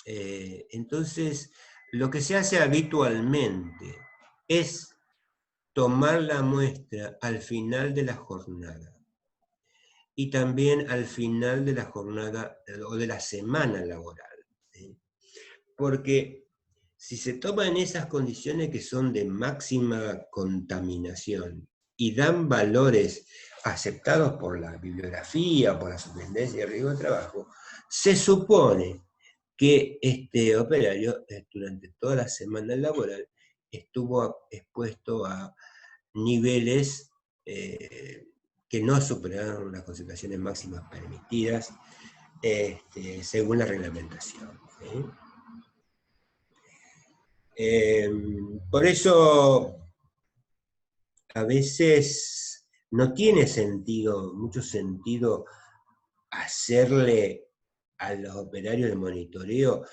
Entonces, lo que se hace habitualmente es tomar la muestra al final de la jornada y también al final de la jornada o de la semana laboral. Porque si se toma en esas condiciones que son de máxima contaminación y dan valores aceptados por la bibliografía, por la superintendencia de riesgo de trabajo, se supone que este operario durante toda la semana laboral estuvo expuesto a niveles que no superaron las concentraciones máximas permitidas según la reglamentación. Por eso a veces no tiene sentido, mucho sentido, hacerle a los operarios de monitoreo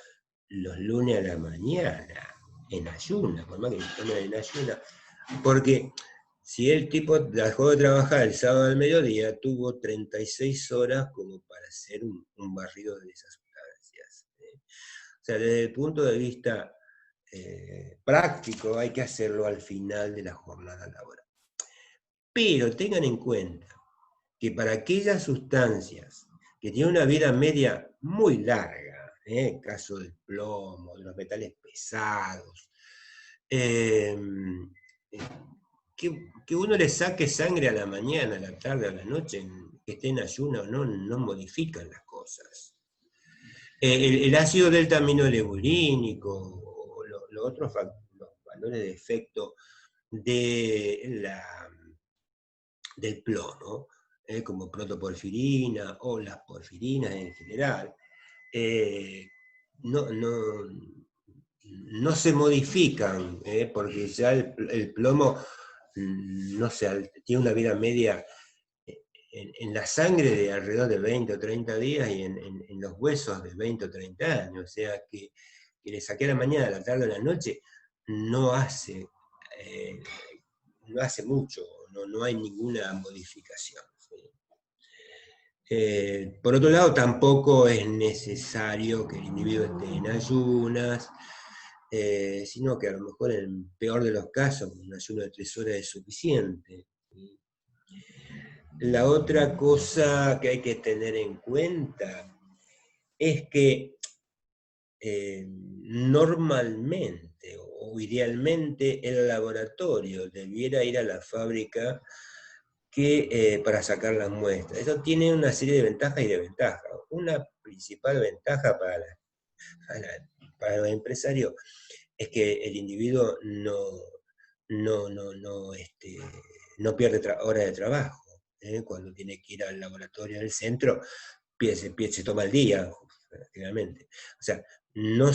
los lunes a la mañana, en ayuna, por más que tomen en ayuna, porque si el tipo dejó de trabajar el sábado al mediodía, tuvo 36 horas como para hacer un barrido de esas sustancias. O sea, desde el punto de vista práctico hay que hacerlo al final de la jornada laboral. Pero tengan en cuenta que para aquellas sustancias que tienen una vida media muy larga, el caso del plomo, de los metales pesados, que uno le saque sangre a la mañana, a la tarde, a la noche, que esté en ayuno o no, no modifican las cosas. El ácido delta-aminoleurínico, los otros los valores de efecto del plomo, como protoporfirina o las porfirinas en general, no se modifican, porque ya el plomo no tiene una vida media en la sangre de alrededor de 20 o 30 días y en los huesos de 20 o 30 años. O sea que le saqué a la mañana, a la tarde, a la noche, no hace mucho, no hay ninguna modificación. Por otro lado, tampoco es necesario que el individuo esté en ayunas, sino que a lo mejor en el peor de los casos, un ayuno de 3 horas es suficiente. La otra cosa que hay que tener en cuenta es que normalmente o idealmente el laboratorio debiera ir a la fábrica para sacar las muestras. Eso tiene una serie de ventajas y desventajas. Una principal ventaja para los empresarios es que el individuo no pierde horas de trabajo. Cuando tiene que ir al laboratorio del centro, se toma el día, generalmente. O sea, no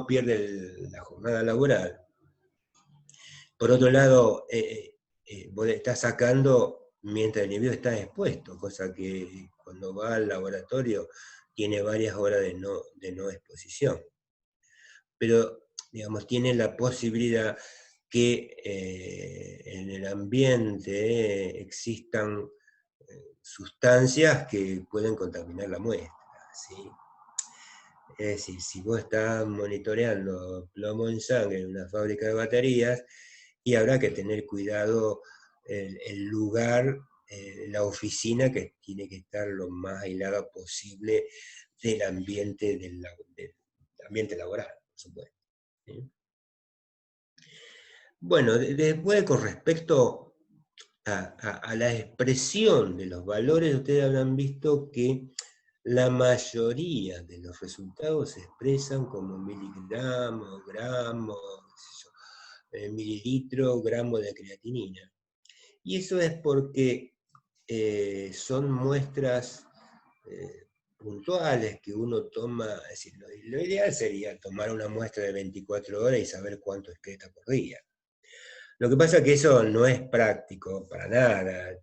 pierde la jornada laboral. Por otro lado, vos estás sacando mientras el individuo está expuesto, cosa que cuando va al laboratorio tiene varias horas de no exposición. Pero, digamos, tiene la posibilidad que en el ambiente existan sustancias que pueden contaminar la muestra, ¿sí? Es decir, si vos estás monitoreando plomo en sangre en una fábrica de baterías, y habrá que tener cuidado el lugar, la oficina, que tiene que estar lo más aislada posible del ambiente, del ambiente laboral, por supuesto. ¿Sí? Bueno, después con respecto a la expresión de los valores, ustedes habrán visto que la mayoría de los resultados se expresan como miligramos, gramos, qué sé yo, mililitro, gramo de creatinina. Y eso es porque son muestras puntuales que uno toma, es decir, lo ideal sería tomar una muestra de 24 horas y saber cuánto excreta por día. Lo que pasa es que eso no es práctico para nada,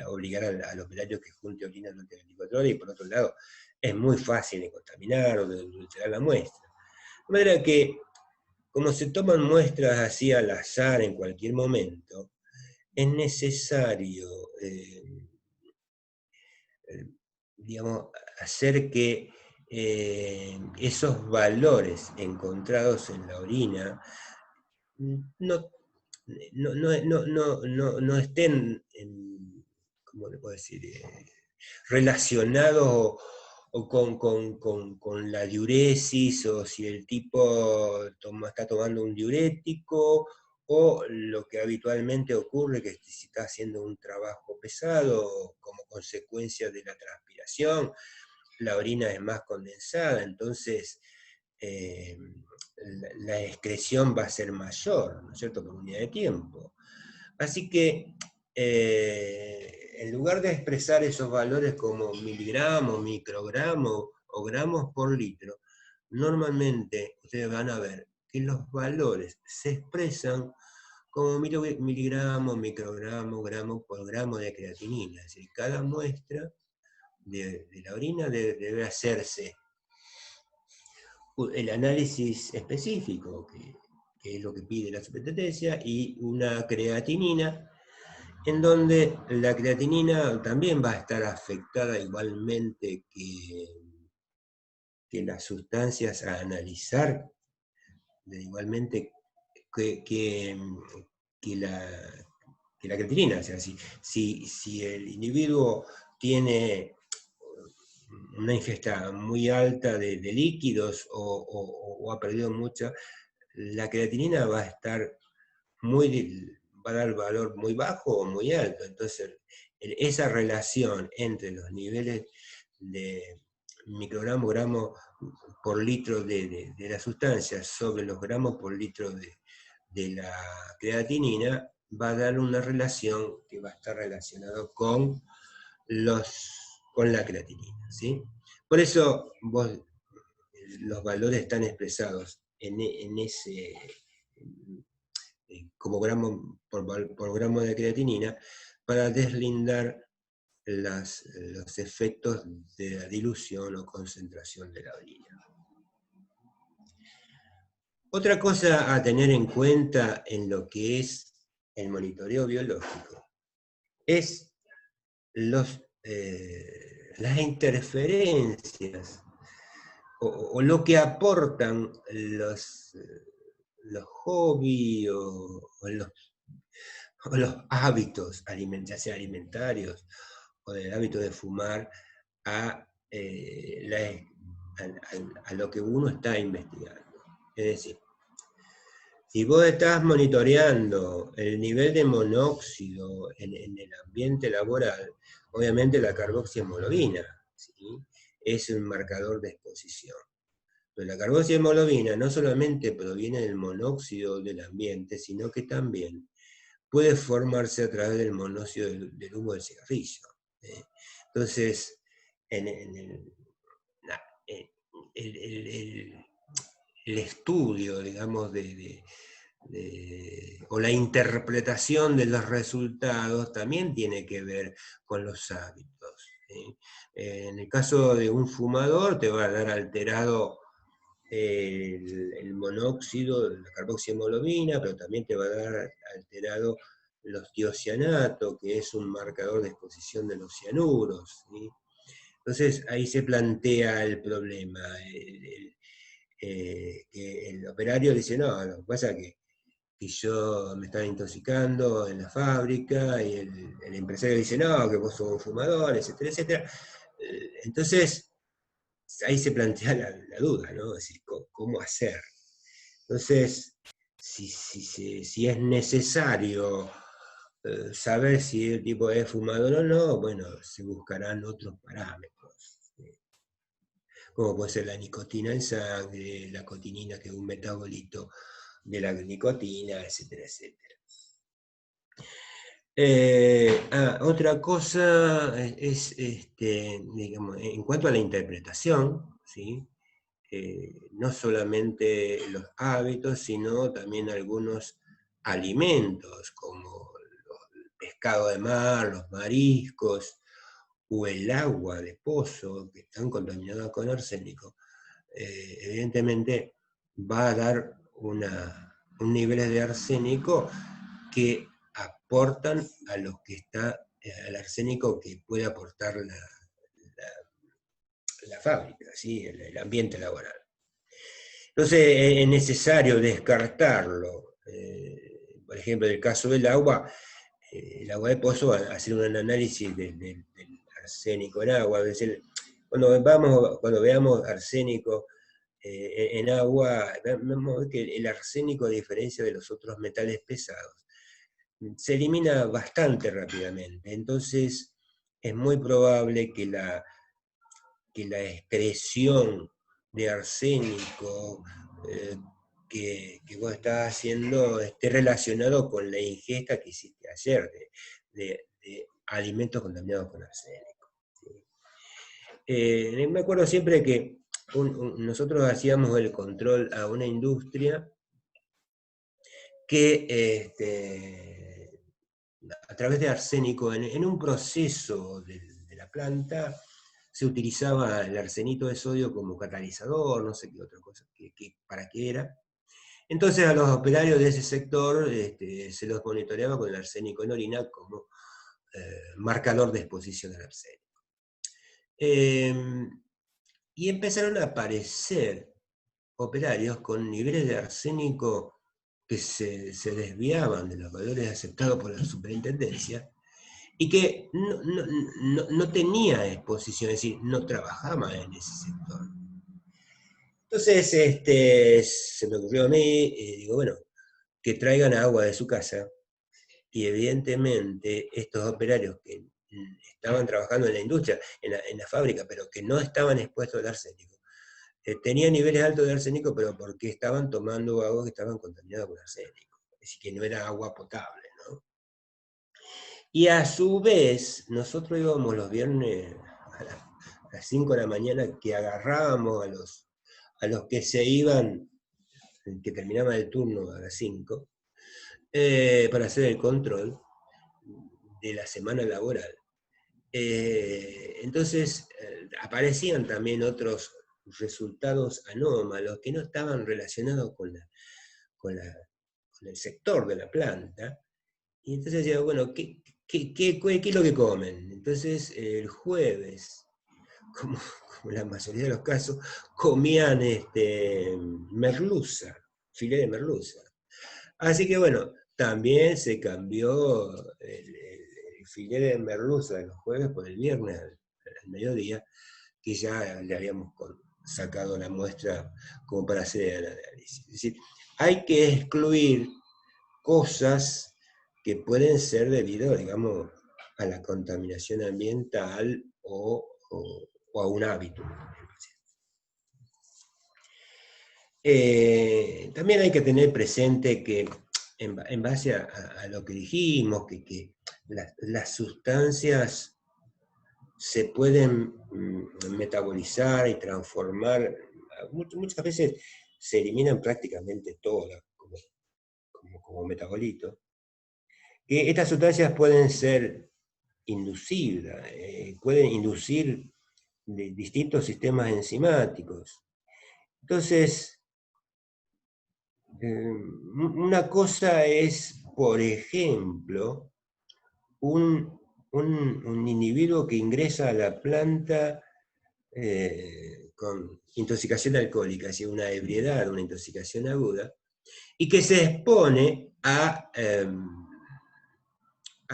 obligar al operario que junte orina durante 24 horas, y por otro lado, es muy fácil de contaminar o de adulterar la muestra. De manera que, como se toman muestras así al azar en cualquier momento, es necesario, digamos, hacer que esos valores encontrados en la orina no, no estén, ¿cómo le puedo decir?, relacionados o con la diuresis, o si el tipo está tomando un diurético, o lo que habitualmente ocurre, que si está haciendo un trabajo pesado como consecuencia de la transpiración, la orina es más condensada, entonces la excreción va a ser mayor, ¿no es cierto?, por unidad de tiempo. Así que en lugar de expresar esos valores como miligramos, microgramos o gramos por litro, normalmente ustedes van a ver que los valores se expresan como miligramos, microgramos, gramos por gramo de creatinina. Es decir, cada muestra de la orina debe hacerse el análisis específico, que es lo que pide la supertendencia, y una creatinina, en donde la creatinina también va a estar afectada igualmente que las sustancias a analizar, igualmente que la creatinina. O sea, si el individuo tiene una ingesta muy alta de líquidos o ha perdido mucha, la creatinina va a estar va a dar valor muy bajo o muy alto. Entonces, esa relación entre los niveles de microgramos, gramos por litro de la sustancia sobre los gramos por litro de la creatinina va a dar una relación que va a estar relacionada con la creatinina, ¿sí? Por eso los valores están expresados en ese, como gramo por gramo de creatinina, para deslindar los efectos de la dilución o concentración de la orina. Otra cosa a tener en cuenta en lo que es el monitoreo biológico es las interferencias o lo que aportan los hobbies o los hábitos, ya sea alimentarios o del hábito de fumar, a lo que uno está investigando. Es decir, si vos estás monitoreando el nivel de monóxido en el ambiente laboral, obviamente la carboxihemoglobina, ¿sí?, es un marcador de exposición. Pero la carboxihemoglobina no solamente proviene del monóxido del ambiente, sino que también puede formarse a través del monóxido del humo del cigarrillo. Entonces, el estudio, digamos, o la interpretación de los resultados también tiene que ver con los hábitos, ¿sí? En el caso de un fumador te va a dar alterado el monóxido, la carboxihemoglobina, pero también te va a dar alterado los tiocianatos, que es un marcador de exposición de los cianuros, ¿sí? Entonces ahí se plantea el problema. Que el operario dice, no, lo que pasa es que yo me estaba intoxicando en la fábrica, y el empresario dice, no, que vos sos un fumador, etcétera, etcétera. Entonces, ahí se plantea la duda, ¿no? Es decir, ¿cómo hacer? Entonces, si es necesario saber si el tipo es fumador o no, bueno, se buscarán otros parámetros. como puede ser la nicotina en sangre, la cotinina, que es un metabolito de la nicotina, etcétera, etcétera. Otra cosa es, digamos, en cuanto a la interpretación, ¿sí? No solamente los hábitos, sino también algunos alimentos, como el pescado de mar, los mariscos, o el agua de pozo, que están contaminadas con arsénico, evidentemente va a dar un nivel de arsénico que aportan a los que está, al arsénico que puede aportar la fábrica, ¿sí? El ambiente laboral. Entonces es necesario descartarlo. Por ejemplo, en el caso del agua, el agua de pozo, hacer un análisis del arsénico en agua. Es decir, cuando veamos arsénico en agua, vemos que el arsénico, a diferencia de los otros metales pesados, se elimina bastante rápidamente. Entonces, es muy probable que la excreción de arsénico que vos estás haciendo esté relacionado con la ingesta que hiciste ayer de alimentos contaminados con arsénico. ¿Sí? Me acuerdo siempre que nosotros hacíamos el control a una industria que a través de arsénico, en un proceso de la planta, se utilizaba el arsenito de sodio como catalizador, no sé qué otra cosa, para qué era. Entonces a los operarios de ese sector se los monitoreaba con el arsénico en orina como marcador de exposición al arsénico. Y empezaron a aparecer operarios con niveles de arsénico que se desviaban de los valores aceptados por la superintendencia y que no tenía exposición, es decir, no trabajaba en ese sector. Entonces se me ocurrió a mí, digo, bueno, que traigan agua de su casa, y evidentemente estos operarios que estaban trabajando en la industria, en la fábrica, pero que no estaban expuestos al arsénico, tenían niveles altos de arsénico, pero porque estaban tomando agua que estaban contaminadas con arsénico, es decir, que no era agua potable, ¿no? Y a su vez, nosotros íbamos los viernes a las 5 de la mañana, que agarrábamos a los que se iban, que terminaban el turno a las 5, para hacer el control de la semana laboral. Entonces aparecían también otros resultados anómalos que no estaban relacionados con el sector de la planta. Y entonces decía, bueno, ¿qué es lo que comen? Entonces el jueves, como, como la mayoría de los casos, comían merluza, filé de merluza. Así que bueno, también se cambió el filé de merluza de los jueves por el viernes al mediodía, que ya le habíamos sacado la muestra como para hacer el análisis. Es decir, hay que excluir cosas que pueden ser debido, digamos, a la contaminación ambiental o a un hábito. También hay que tener presente que, en base a lo que dijimos, que las sustancias se pueden metabolizar y transformar, muchas veces se eliminan prácticamente todas como metabolito, que estas sustancias pueden ser inducidas, pueden inducir de distintos sistemas enzimáticos. Entonces, una cosa es, por ejemplo, un individuo que ingresa a la planta con intoxicación alcohólica, es decir, una ebriedad, una intoxicación aguda, y que se expone a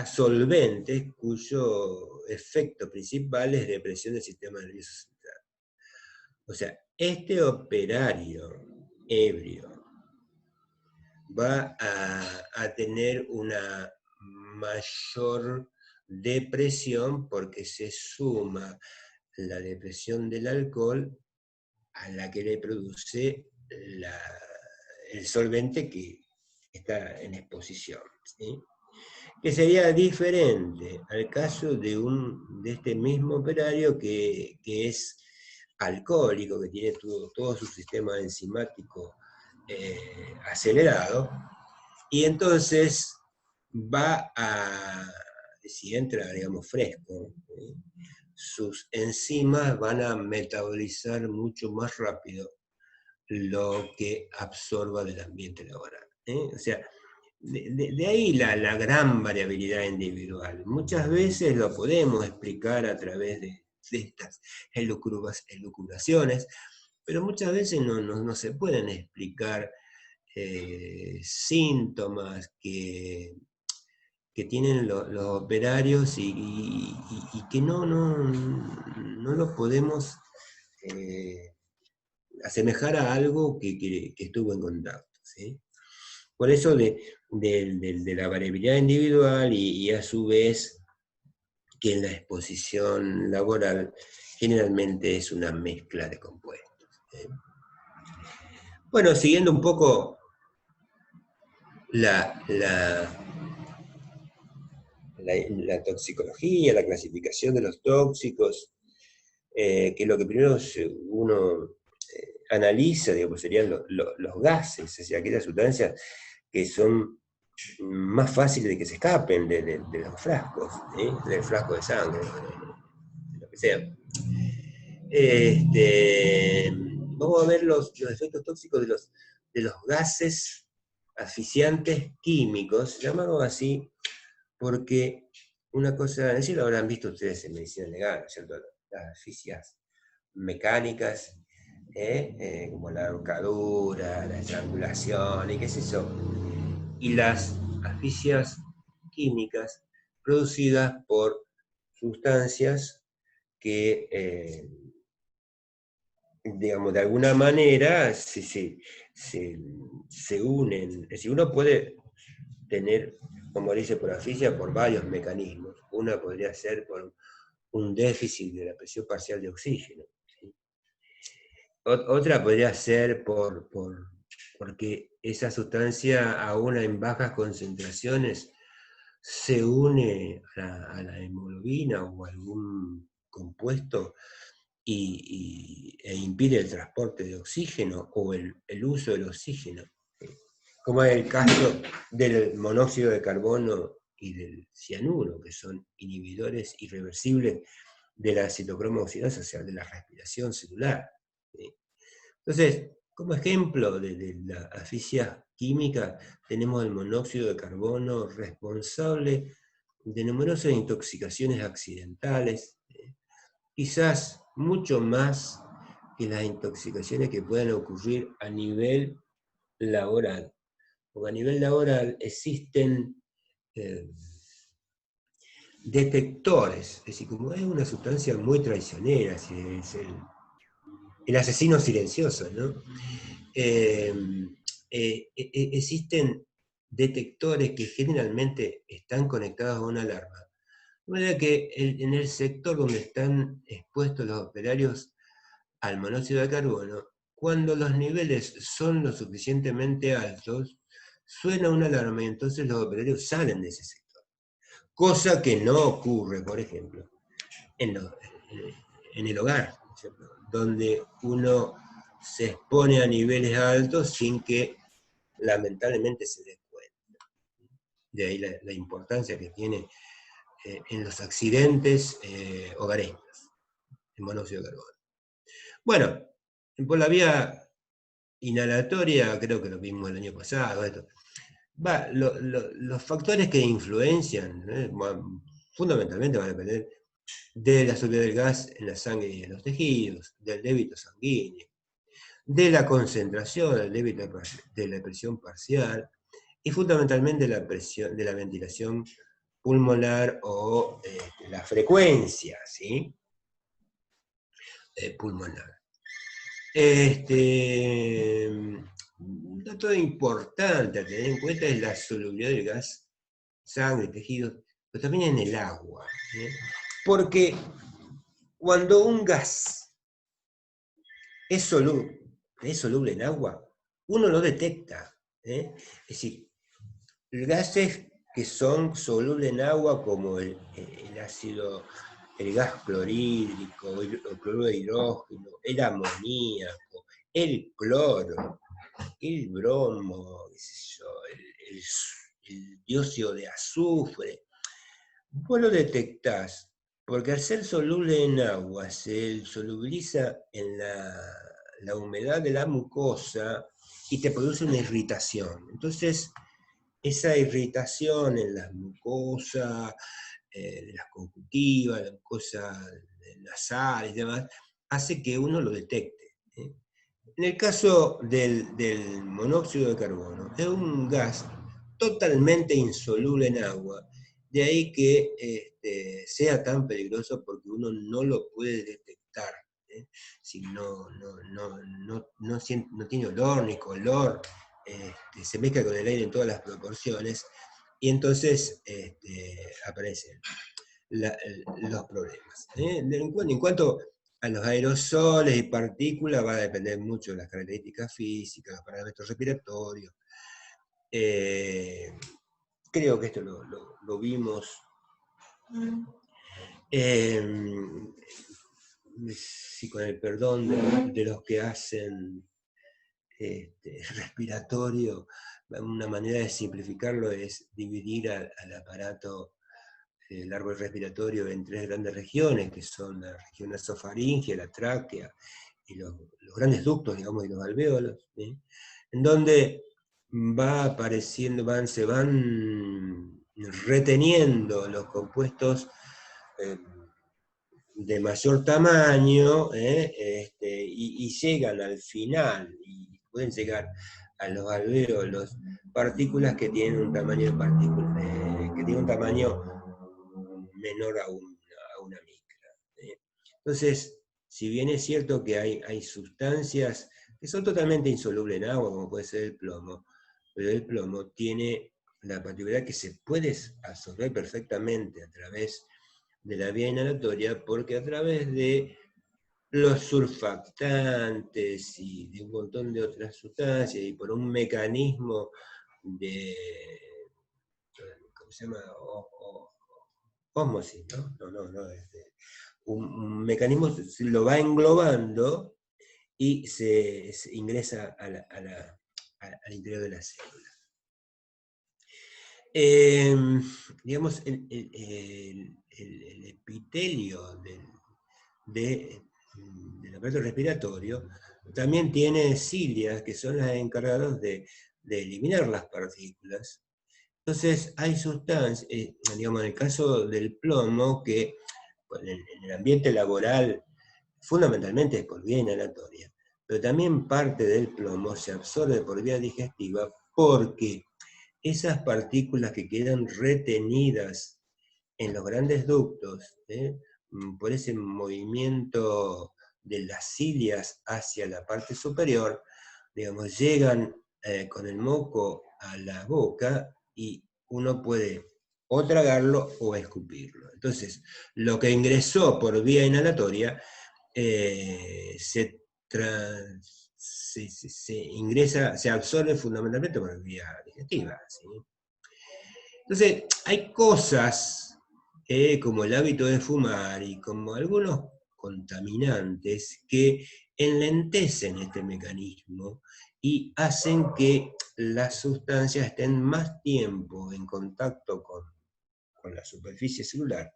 solventes cuyo efecto principal es depresión del sistema nervioso central. O sea, este operario ebrio va a tener una mayor depresión porque se suma la depresión del alcohol a la que le produce el solvente que está en exposición, ¿sí? Que sería diferente al caso de este mismo operario que es alcohólico, que tiene todo su sistema enzimático acelerado, y entonces si entra, digamos, fresco, sus enzimas van a metabolizar mucho más rápido lo que absorba del ambiente laboral. O sea, de ahí la gran variabilidad individual. Muchas veces lo podemos explicar a través de estas elucubraciones, pero muchas veces no se pueden explicar síntomas que tienen los operarios y que no los podemos asemejar a algo que estuvo en contacto, ¿sí? Por eso de la variabilidad individual y a su vez que en la exposición laboral generalmente es una mezcla de compuestos, ¿eh? Bueno, siguiendo un poco la toxicología, la clasificación de los tóxicos, que lo que primero uno analiza, digamos, serían los gases, es decir, aquellas sustancias que son más fáciles de que se escapen de los frascos, ¿sí? Del frasco de sangre, de lo que sea. Vamos a ver los efectos tóxicos de los gases asfixiantes químicos, llamados así, porque una cosa, no sé si lo habrán visto ustedes en medicina legal, ¿no es cierto? Las asfixias mecánicas, como la ahorcadura, la estrangulación, y qué es eso, y las asfixias químicas producidas por sustancias que, digamos, de alguna manera se unen. Es decir, uno puede tener, como dice, por asfixia por varios mecanismos. Una podría ser por un déficit de la presión parcial de oxígeno, ¿sí? Otra podría ser porque esa sustancia, aún en bajas concentraciones, se une a la hemoglobina o a algún compuesto e impide el transporte de oxígeno o el uso del oxígeno, como es el caso del monóxido de carbono y del cianuro, que son inhibidores irreversibles de la citocromo oxidasa, o sea, de la respiración celular, ¿sí? Entonces, como ejemplo de la asfixia química, tenemos el monóxido de carbono responsable de numerosas intoxicaciones accidentales, quizás mucho más que las intoxicaciones que puedan ocurrir a nivel laboral. Porque a nivel laboral existen detectores, es decir, como es una sustancia muy traicionera, es el asesino silencioso, ¿no? Existen detectores que generalmente están conectados a una alarma. De manera que en el sector donde están expuestos los operarios al monóxido de carbono, cuando los niveles son lo suficientemente altos, suena una alarma y entonces los operarios salen de ese sector. Cosa que no ocurre, por ejemplo, en el hogar, ¿cierto? Donde uno se expone a niveles altos sin que lamentablemente se dé cuenta. De ahí la importancia que tiene en los accidentes hogareños, el monóxido de carbono. Bueno, por la vía inhalatoria, creo que lo vimos el año pasado, los factores que influencian, fundamentalmente van a depender de la soledad del gas en la sangre y en los tejidos, del débito sanguíneo, de la concentración, del débito de la presión parcial, y fundamentalmente de la ventilación pulmonar o la frecuencia, ¿sí? Pulmonar. Un dato importante a tener en cuenta es la solubilidad del gas, sangre, tejidos, pero también en el agua, ¿eh? Porque cuando un gas es soluble en agua, uno lo detecta. Es decir, gases que son solubles en agua, como el ácido, el gas clorhídrico, el cloruro de hidrógeno, el amoníaco, el cloro, el bromo, qué sé yo, el dióxido de azufre. Vos lo detectás, porque al ser soluble en agua, se solubiliza en la humedad de la mucosa y te produce una irritación. Entonces, esa irritación en las mucosas, de las conjuntivas, la mucosa nasal y demás, hace que uno lo detecte. En el caso del monóxido de carbono, es un gas totalmente insoluble en agua, de ahí que sea tan peligroso porque uno no lo puede detectar. Si no tiene olor ni color, se mezcla con el aire en todas las proporciones, y entonces aparecen los problemas. En cuanto a los aerosoles y partículas, va a depender mucho de las características físicas, los parámetros respiratorios. Creo que esto lo vimos. Sí, con el perdón de los que hacen respiratorio, una manera de simplificarlo es dividir al aparato el árbol respiratorio en tres grandes regiones, que son la región nasofaringea, la tráquea y los grandes ductos, digamos, y los alvéolos, ¿sí? En donde va apareciendo, se van reteniendo los compuestos de mayor tamaño, y llegan al final, y pueden llegar a los alvéolos, partículas que tienen un tamaño menor a una micra. Entonces, si bien es cierto que hay sustancias que son totalmente insolubles en agua, como puede ser el plomo, pero el plomo tiene la particularidad que se puede absorber perfectamente a través de la vía inhalatoria, porque a través de los surfactantes y de un montón de otras sustancias, y por un mecanismo de, ¿cómo se llama? Ósmosis, ¿no? No, un mecanismo lo va englobando y se ingresa al interior de la célula. Digamos, el epitelio del aparato respiratorio también tiene cilias, que son las encargadas de eliminar las partículas. Entonces, hay sustancias, digamos, en el caso del plomo, que en el ambiente laboral fundamentalmente es por vía inhalatoria, pero también parte del plomo se absorbe por vía digestiva, porque esas partículas que quedan retenidas en los grandes ductos, por ese movimiento de las cilias hacia la parte superior, digamos, llegan con el moco a la boca y uno puede o tragarlo o escupirlo. Entonces, lo que ingresó por vía inhalatoria se ingresa, se absorbe fundamentalmente por vía digestiva, ¿sí? Entonces, hay cosas como el hábito de fumar y como algunos contaminantes que enlentecen este mecanismo y hacen que las sustancias estén más tiempo en contacto con la superficie celular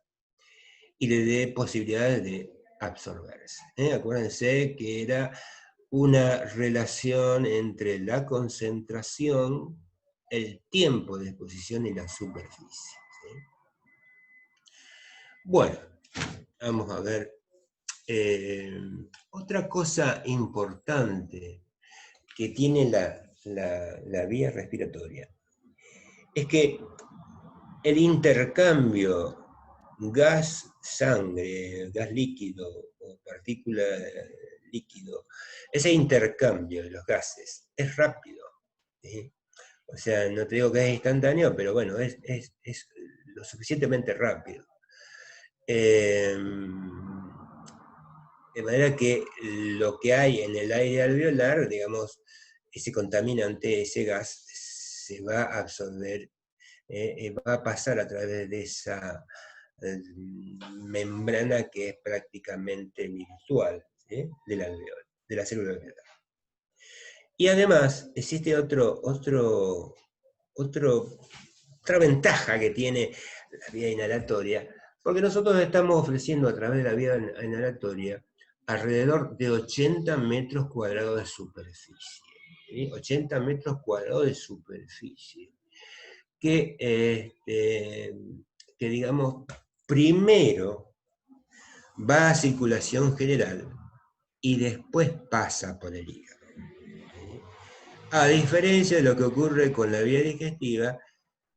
y le dé posibilidades de absorberse. Acuérdense que era una relación entre la concentración, el tiempo de exposición y la superficie. ¿Sí? Bueno, vamos a ver. Otra cosa importante que tiene la vía respiratoria es que el intercambio gas-sangre, gas líquido o partícula líquido, ese intercambio de los gases es rápido, ¿sí? O sea, no te digo que es instantáneo, pero bueno, es lo suficientemente rápido. De manera que lo que hay en el aire alveolar, digamos, ese contaminante, ese gas, se va a absorber, va a pasar a través de esa membrana que es prácticamente virtual, ¿sí? Del alveolo, de la célula alveolar. Y además existe otra ventaja que tiene la vía inhalatoria, porque nosotros estamos ofreciendo a través de la vía inhalatoria alrededor de 80 metros cuadrados de superficie. ¿Sí? 80 metros cuadrados de superficie. Que digamos, primero va a circulación general y después pasa por el hígado. A diferencia de lo que ocurre con la vía digestiva,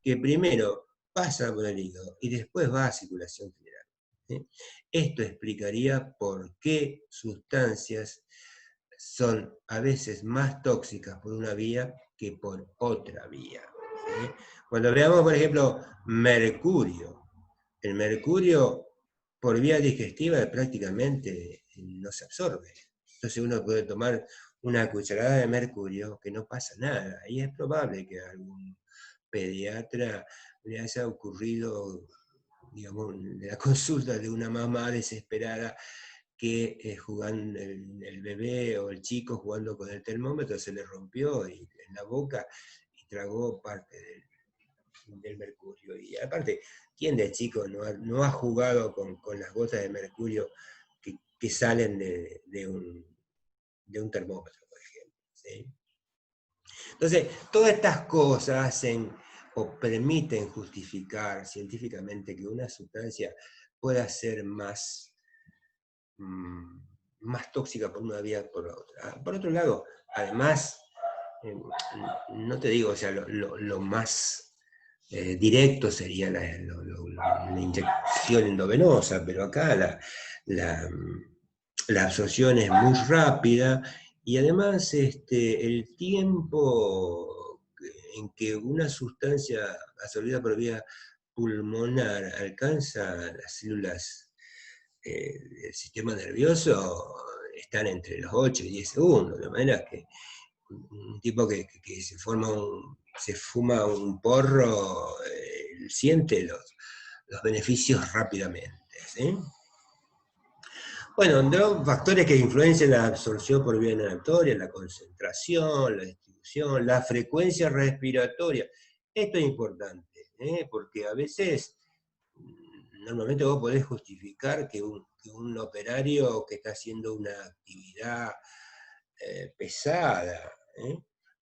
que primero pasa por el hígado y después va a circulación general. ¿Sí? Esto explicaría por qué sustancias son a veces más tóxicas por una vía que por otra vía. ¿Sí? Cuando veamos, por ejemplo, mercurio, el mercurio por vía digestiva prácticamente no se absorbe. Entonces uno puede tomar una cucharada de mercurio que no pasa nada. Y es probable que a algún pediatra le haya ocurrido, digamos, la consulta de una mamá desesperada que jugando el bebé o el chico jugando con el termómetro se le rompió en la boca y tragó parte del mercurio. Y aparte, ¿quién de chico no ha jugado con las gotas de mercurio que salen de un termómetro, por ejemplo? ¿Sí? Entonces, todas estas cosas hacen o permiten justificar científicamente que una sustancia pueda ser más tóxica por una vía que por la otra. Por otro lado, además, eh, no te digo, o sea, lo más directo sería la inyección endovenosa, pero acá la absorción es muy rápida y además el tiempo en que una sustancia absorbida por vía pulmonar alcanza las células del sistema nervioso están entre los 8 y 10 segundos, de manera que un tipo que se fuma un porro siente los beneficios rápidamente. ¿Sí? Bueno, dos factores que influencian la absorción por vía inhalatoria, la concentración, la distribución, la frecuencia respiratoria. Esto es importante, porque a veces, normalmente vos podés justificar que un operario que está haciendo una actividad pesada,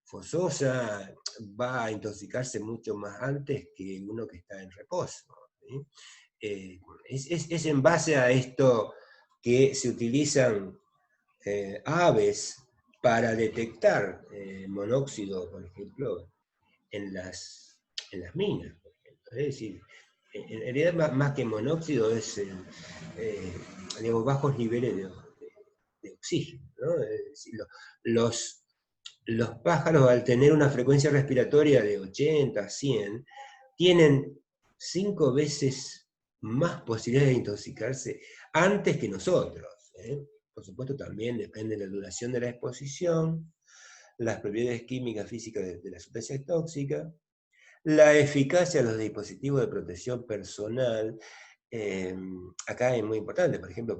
forzosa, va a intoxicarse mucho más antes que uno que está en reposo. ¿Sí? Es en base a esto que se utilizan aves para detectar monóxido, por ejemplo, en las minas. Por ejemplo. Es decir, en realidad más que monóxido es digamos, bajos niveles de oxígeno. ¿No? Es decir, los, los pájaros, al tener una frecuencia respiratoria de 80 a 100, tienen 5 veces más posibilidades de intoxicarse antes que nosotros. Por supuesto, también depende de la duración de la exposición, las propiedades químicas, físicas de la sustancia tóxica, la eficacia de los dispositivos de protección personal. Acá es muy importante, por ejemplo,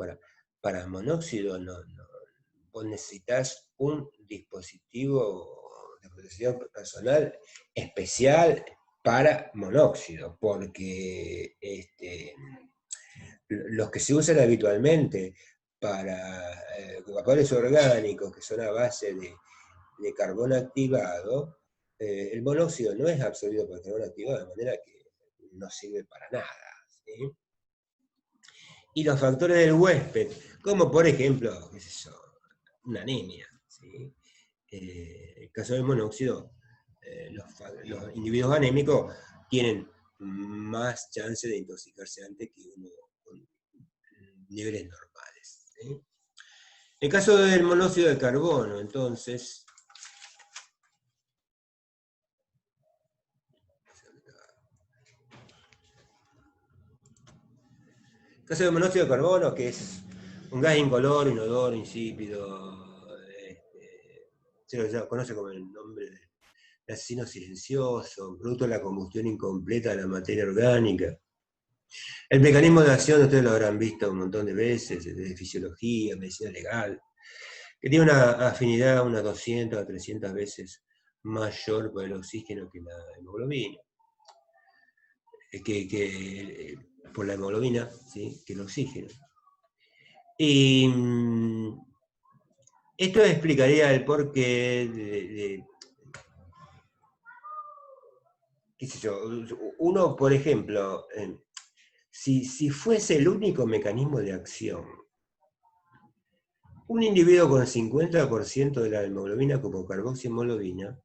para monóxido vos necesitas un dispositivo de protección personal especial para monóxido, porque los que se usan habitualmente para vapores orgánicos que son a base de carbón activado, el monóxido no es absorbido por el carbón activado, de manera que no sirve para nada. ¿Sí? Y los factores del huésped, como por ejemplo, qué sé yo, una anemia. ¿Sí? En el caso del monóxido, los individuos anémicos tienen más chance de intoxicarse antes que uno con niveles normales. ¿Sí? En el caso del monóxido de carbono, entonces, el caso del monóxido de carbono, que es Un gas incoloro, inodoro, insípido, se lo conoce como el nombre de asesino silencioso, producto de la combustión incompleta de la materia orgánica. El mecanismo de acción ustedes lo habrán visto un montón de veces, de fisiología, medicina legal, que tiene una afinidad unas 200 a 300 veces mayor por el oxígeno que la hemoglobina, por la hemoglobina, ¿sí? Que el oxígeno. Y esto explicaría el porqué qué sé yo, uno, por ejemplo, si fuese el único mecanismo de acción, un individuo con 50% de la hemoglobina como carboxihemoglobina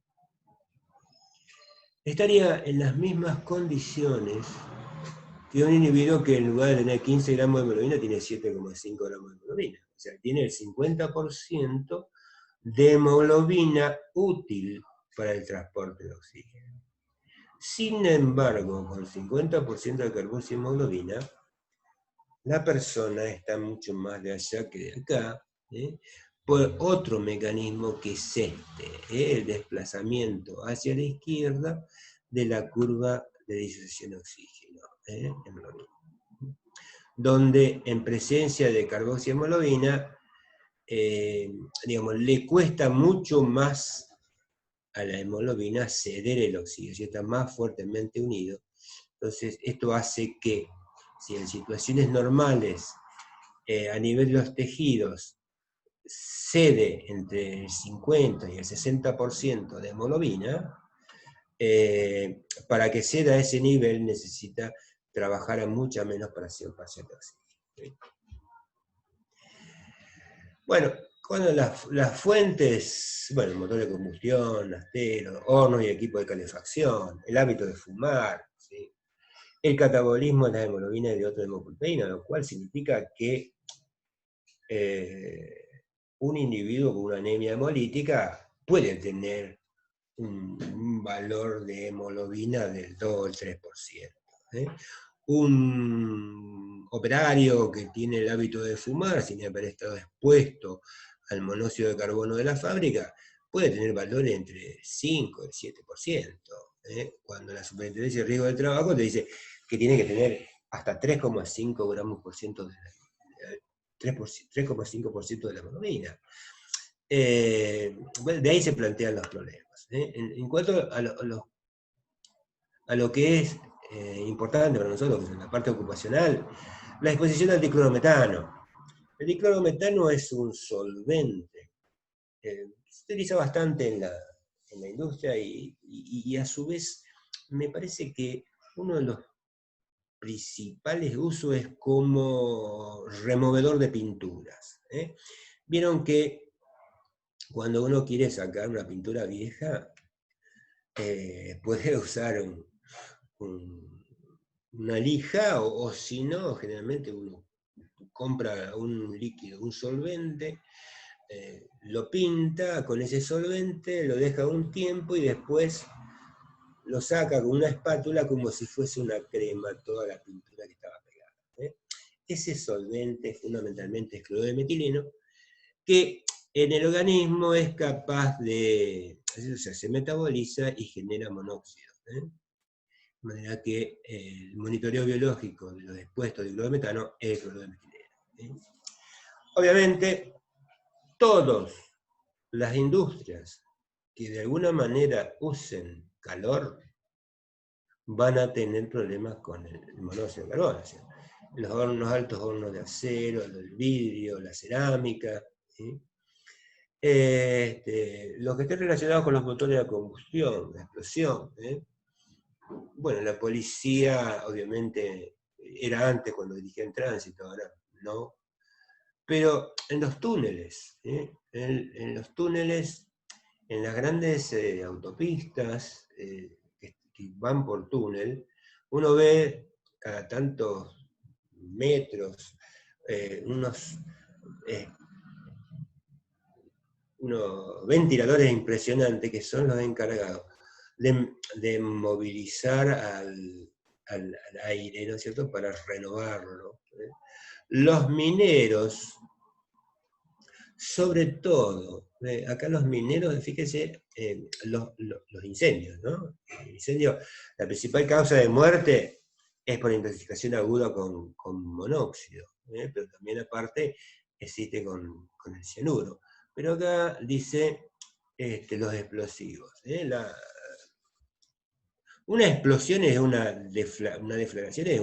estaría en las mismas condiciones que un individuo que en lugar de tener 15 gramos de hemoglobina tiene 7,5 gramos de hemoglobina. O sea, tiene el 50% de hemoglobina útil para el transporte de oxígeno. Sin embargo, con 50% de carboxihemoglobina, la persona está mucho más de allá que de acá, por otro mecanismo que es el desplazamiento hacia la izquierda de la curva de disociación de oxígeno, hemoglobina, donde en presencia de carboxihemoglobina, digamos, le cuesta mucho más a la hemoglobina ceder el oxígeno, si está más fuertemente unido. Entonces, esto hace que, si en situaciones normales, a nivel de los tejidos, cede entre el 50 y el 60% de hemoglobina, para que ceda a ese nivel necesita trabajar a mucha menos presión parcial de oxígeno. Bueno, cuando las fuentes, bueno, el motor de combustión, asteros, hornos y equipo de calefacción, el hábito de fumar, ¿sí? El catabolismo de la hemoglobina y de otra hemoproteína, lo cual significa que un individuo con una anemia hemolítica puede tener un valor de hemoglobina del 2 o el 3%. Un operario que tiene el hábito de fumar, sin haber estado expuesto al monóxido de carbono de la fábrica, puede tener valores entre 5 y el 7%. Cuando la Superintendencia de Riesgo del Trabajo te dice que tiene que tener hasta 3,5 gramos por ciento de la 3,5% de la hemoglobina. Bueno, de ahí se plantean los problemas. En cuanto a lo que es importante para nosotros, que es en la parte ocupacional, la exposición al diclorometano. El diclorometano es un solvente que se utiliza bastante en la industria y a su vez me parece que uno de los principales usos es como removedor de pinturas. Vieron que cuando uno quiere sacar una pintura vieja, puede usar una lija o si no, generalmente uno compra un líquido, un solvente, lo pinta con ese solvente, lo deja un tiempo y después lo saca con una espátula como si fuese una crema toda la pintura que estaba pegada. Ese solvente fundamentalmente es cloruro de metileno, que en el organismo es capaz de, o sea, se metaboliza y genera monóxido. De manera que el monitoreo biológico de los expuestos de clorometano es cloruro de metileno. Obviamente, todas las industrias que de alguna manera usen calor van a tener problemas con el monóxido de carbono. O sea, los hornos, altos hornos de acero, el vidrio, la cerámica, ¿sí? Los que estén relacionados con los motores de combustión, la explosión. Bueno, la policía obviamente era antes cuando dirigía en tránsito, ahora no. Pero en los túneles, en los túneles, en las grandes autopistas que van por túnel, uno ve cada tantos metros unos ventiladores impresionantes que son los encargados de movilizar al aire, ¿no es cierto?, para renovarlo. Los mineros Sobre todo, acá los mineros, fíjense, los incendios, ¿no? El incendio, la principal causa de muerte es por intoxicación aguda con monóxido, pero también aparte existe con el cianuro. Pero acá dice los explosivos. Una explosión es una deflagración, es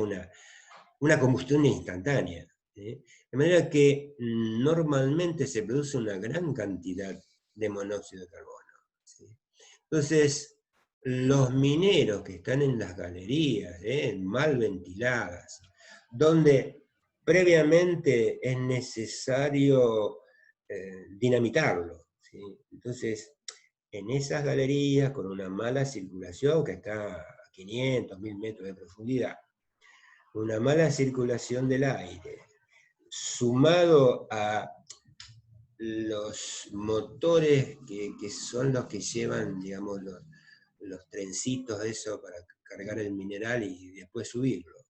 una combustión instantánea. De manera que normalmente se produce una gran cantidad de monóxido de carbono. ¿Sí? Entonces, los mineros que están en las galerías, mal ventiladas, donde previamente es necesario dinamitarlo. ¿Sí? Entonces, en esas galerías, con una mala circulación, que está a 500, 1000 metros de profundidad, una mala circulación del aire, sumado a los motores que son los que llevan, digamos, los trencitos, eso, para cargar el mineral y después subirlo,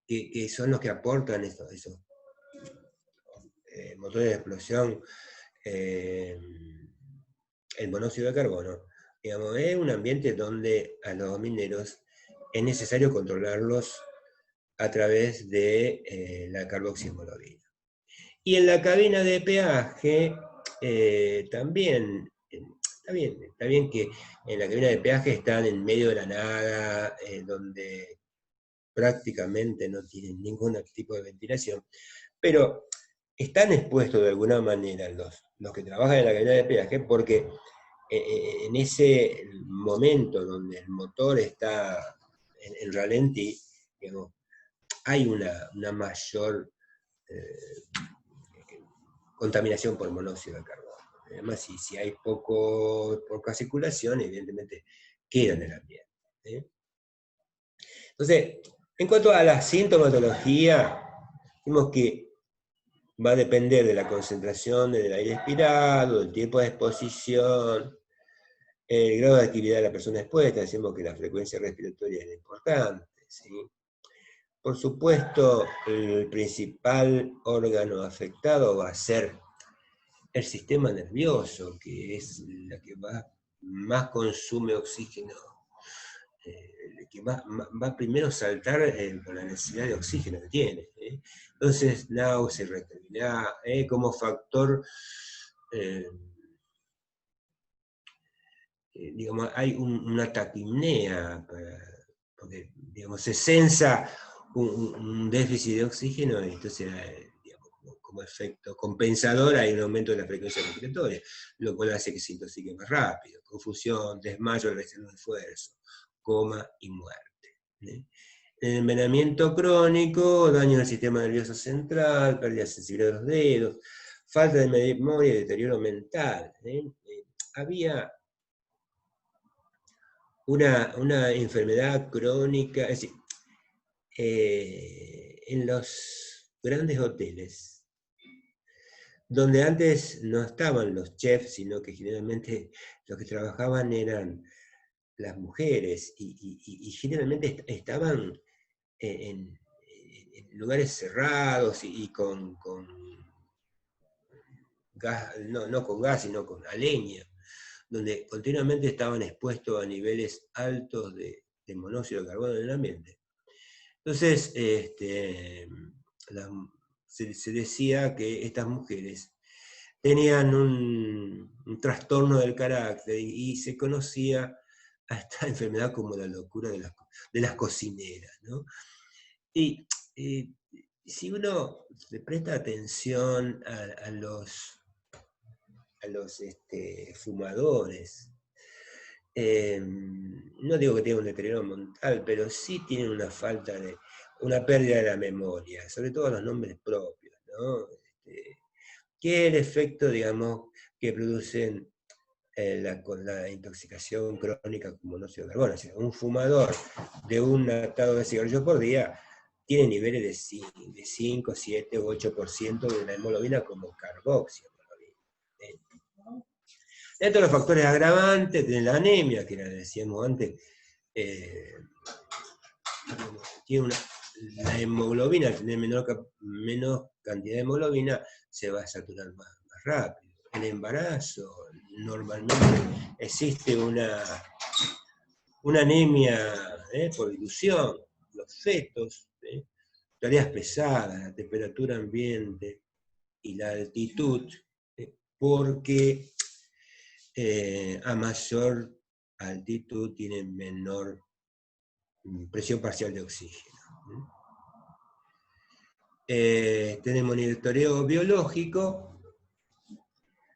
que son los que aportan esos motores de explosión, el monóxido de carbono. Digamos, es un ambiente donde a los mineros es necesario controlarlos a través de la carboxiemolovina. Y en la cabina de peaje también, está bien que en la cabina de peaje están en medio de la nada, donde prácticamente no tienen ningún tipo de ventilación, pero están expuestos de alguna manera los que trabajan en la cabina de peaje, porque en ese momento donde el motor está en ralentí, digamos, hay una mayor contaminación por monóxido de carbono. Además, si hay poca circulación, evidentemente queda en el ambiente. Entonces, en cuanto a la sintomatología, vimos que va a depender de la concentración del aire expirado, del tiempo de exposición, el grado de actividad de la persona expuesta, decimos que la frecuencia respiratoria es importante, ¿sí? Por supuesto, el principal órgano afectado va a ser el sistema nervioso, que es la que más consume oxígeno, que va primero a saltar por la necesidad de oxígeno que tiene. Entonces, náusea, irritabilidad, como factor, digamos, hay una taquipnea, porque, digamos, se sensa un déficit de oxígeno, y entonces, digamos, como efecto compensador hay un aumento de la frecuencia respiratoria, lo cual hace que se intoxique más rápido, confusión, desmayo, reacción de esfuerzo, coma y muerte. Envenenamiento crónico, daño del sistema nervioso central, pérdida de sensibilidad de los dedos, falta de memoria y deterioro mental. Había una enfermedad crónica, es decir, en los grandes hoteles, donde antes no estaban los chefs, sino que generalmente los que trabajaban eran las mujeres, y generalmente estaban en lugares cerrados y con gas, no con gas, sino con a leña, donde continuamente estaban expuestos a niveles altos de monóxido de carbono en el ambiente. Entonces, se decía que estas mujeres tenían un trastorno del carácter y se conocía a esta enfermedad como la locura de las cocineras, ¿no? Y si uno le presta atención a los fumadores, no digo que tengan un deterioro mental, pero sí tienen una pérdida de la memoria, sobre todo los nombres propios, ¿no? Que es el efecto, digamos, que producen con la intoxicación crónica con monóxido de carbono. O sea, un fumador de un atado de cigarrillos por día tiene niveles de 5, 7 u 8% de la hemoglobina como carboxiemoglobina. Dentro de los factores agravantes de la anemia, que la decíamos antes, tiene la hemoglobina, al tener menor cantidad de hemoglobina, se va a saturar más más rápido. El embarazo, normalmente existe una anemia por dilución. Los fetos, tareas pesadas, la temperatura ambiente y la altitud, porque a mayor altitud tienen menor presión parcial de oxígeno. Tenemos monitoreo biológico.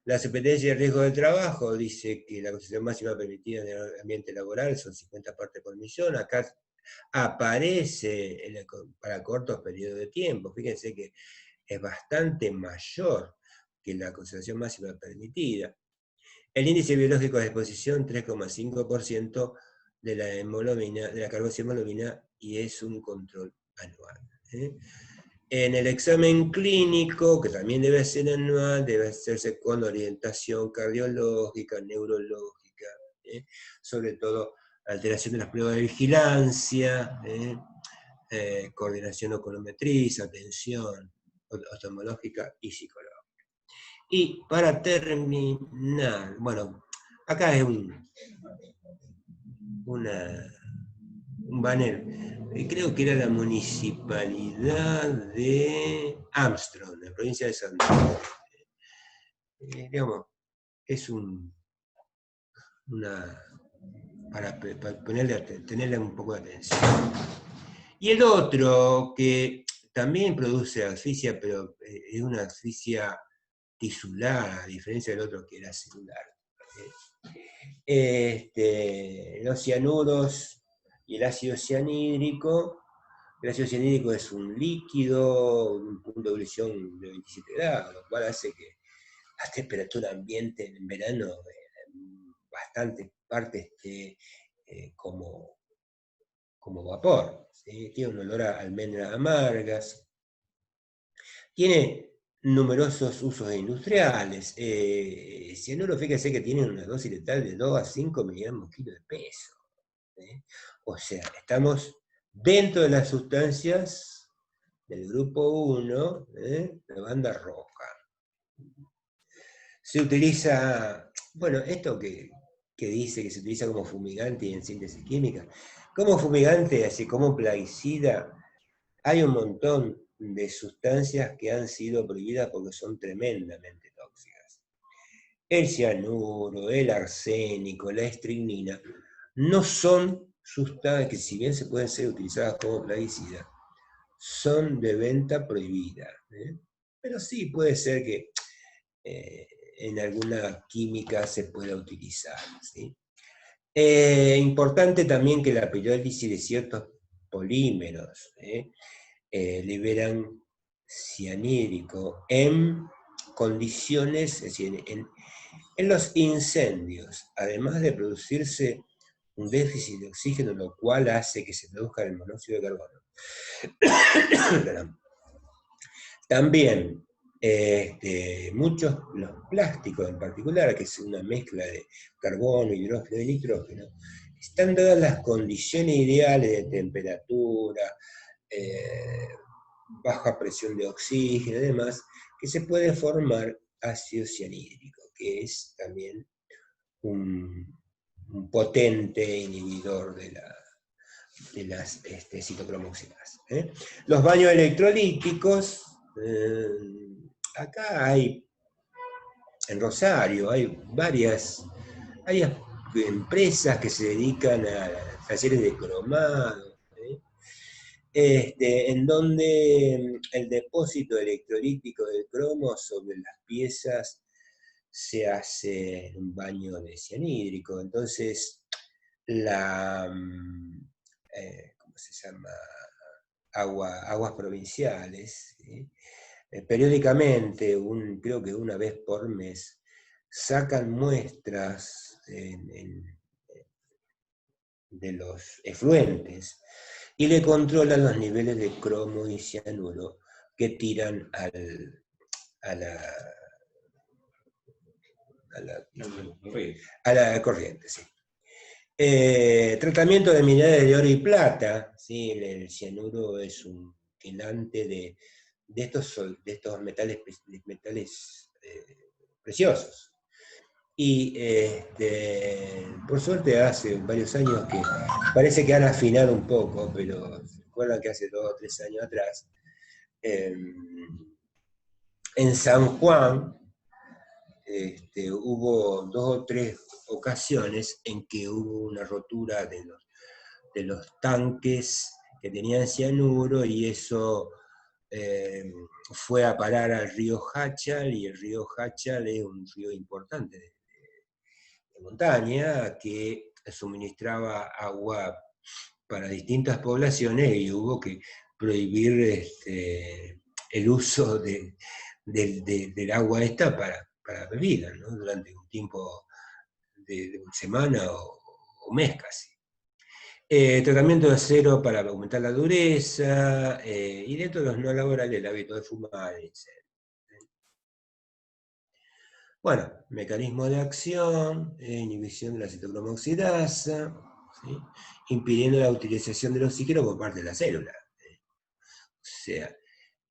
La Superintendencia de Riesgo del Trabajo dice que la concentración máxima permitida en el ambiente laboral son 50 partes por millón. Acá aparece para cortos periodos de tiempo. Fíjense que es bastante mayor que la concentración máxima permitida. El índice biológico de exposición, 3,5% de la hemoglobina, de la carboxihemoglobina, y es un control anual. En el examen clínico, que también debe ser anual, debe hacerse con orientación cardiológica, neurológica, sobre todo alteración de las pruebas de vigilancia, coordinación oculomotriz, atención oftalmológica y psicológica. Y para terminar, bueno, acá es un banner, creo que era la municipalidad de Armstrong, la provincia de Santa Fe. Digamos, es para tenerle un poco de atención. Y el otro, que también produce asfixia, pero es una asfixia tisular, a diferencia del otro que era celular. Los cianuros y el ácido cianhídrico. El ácido cianhídrico es un líquido, un punto de ebullición de 27 grados, lo cual hace que la temperatura ambiente en verano en bastantes partes esté como vapor. ¿Sí? Tiene un olor a almendras amargas. Tiene numerosos usos industriales. Cianuro, fíjense que tiene una dosis letal de 2 a 5 miligramos por kilo de peso. O sea, estamos dentro de las sustancias del grupo 1, la banda roja. Se utiliza, bueno, esto que dice que se utiliza como fumigante y en síntesis química, como fumigante, así como plaguicida, hay un montón de sustancias que han sido prohibidas porque son tremendamente tóxicas. El cianuro, el arsénico, la estricnina, no son sustancias que, si bien se pueden ser utilizadas como plaguicidas, son de venta prohibida. Pero sí puede ser que en alguna química se pueda utilizar. ¿Sí? Importante también que la pirólisis de ciertos polímeros liberan cianhídrico en condiciones, es decir, en los incendios, además de producirse un déficit de oxígeno, lo cual hace que se produzca el monóxido de carbono. También muchos, los plásticos en particular, que es una mezcla de carbono, hidrógeno y nitrógeno, están dadas las condiciones ideales de temperatura, baja presión de oxígeno y demás, que se puede formar ácido cianhídrico, que es también un potente inhibidor de las citocromoxinas. Los baños electrolíticos, acá hay, en Rosario, hay varias empresas que se dedican a talleres de cromado, en donde el depósito electrolítico del cromo sobre las piezas se hace un baño de cianhídrico. Entonces, ¿cómo se llama? Aguas provinciales, ¿sí? Periódicamente, creo que una vez por mes, sacan muestras de los efluentes y le controlan los niveles de cromo y cianuro que tiran a la corriente. Sí. Tratamiento de minerales de oro y plata. ¿Sí? El cianuro es un quelante de estos metales preciosos. Y por suerte hace varios años que parece que han afinado un poco, pero se acuerdan que hace 2 o 3 años atrás, en San Juan, hubo 2 o 3 ocasiones en que hubo una rotura de los tanques que tenían cianuro, y eso fue a parar al río Hachal, y el río Hachal es un río importante de montaña que suministraba agua para distintas poblaciones, y hubo que prohibir el uso del agua esta para bebida, ¿no? Durante un tiempo de una semana o mes casi. Tratamiento de acero para aumentar la dureza, y dentro de los no laborales el hábito de fumar, etc. Bueno, mecanismo de acción, inhibición de la citocromo oxidasa, ¿sí? Impidiendo la utilización del oxígeno por parte de la célula. O sea,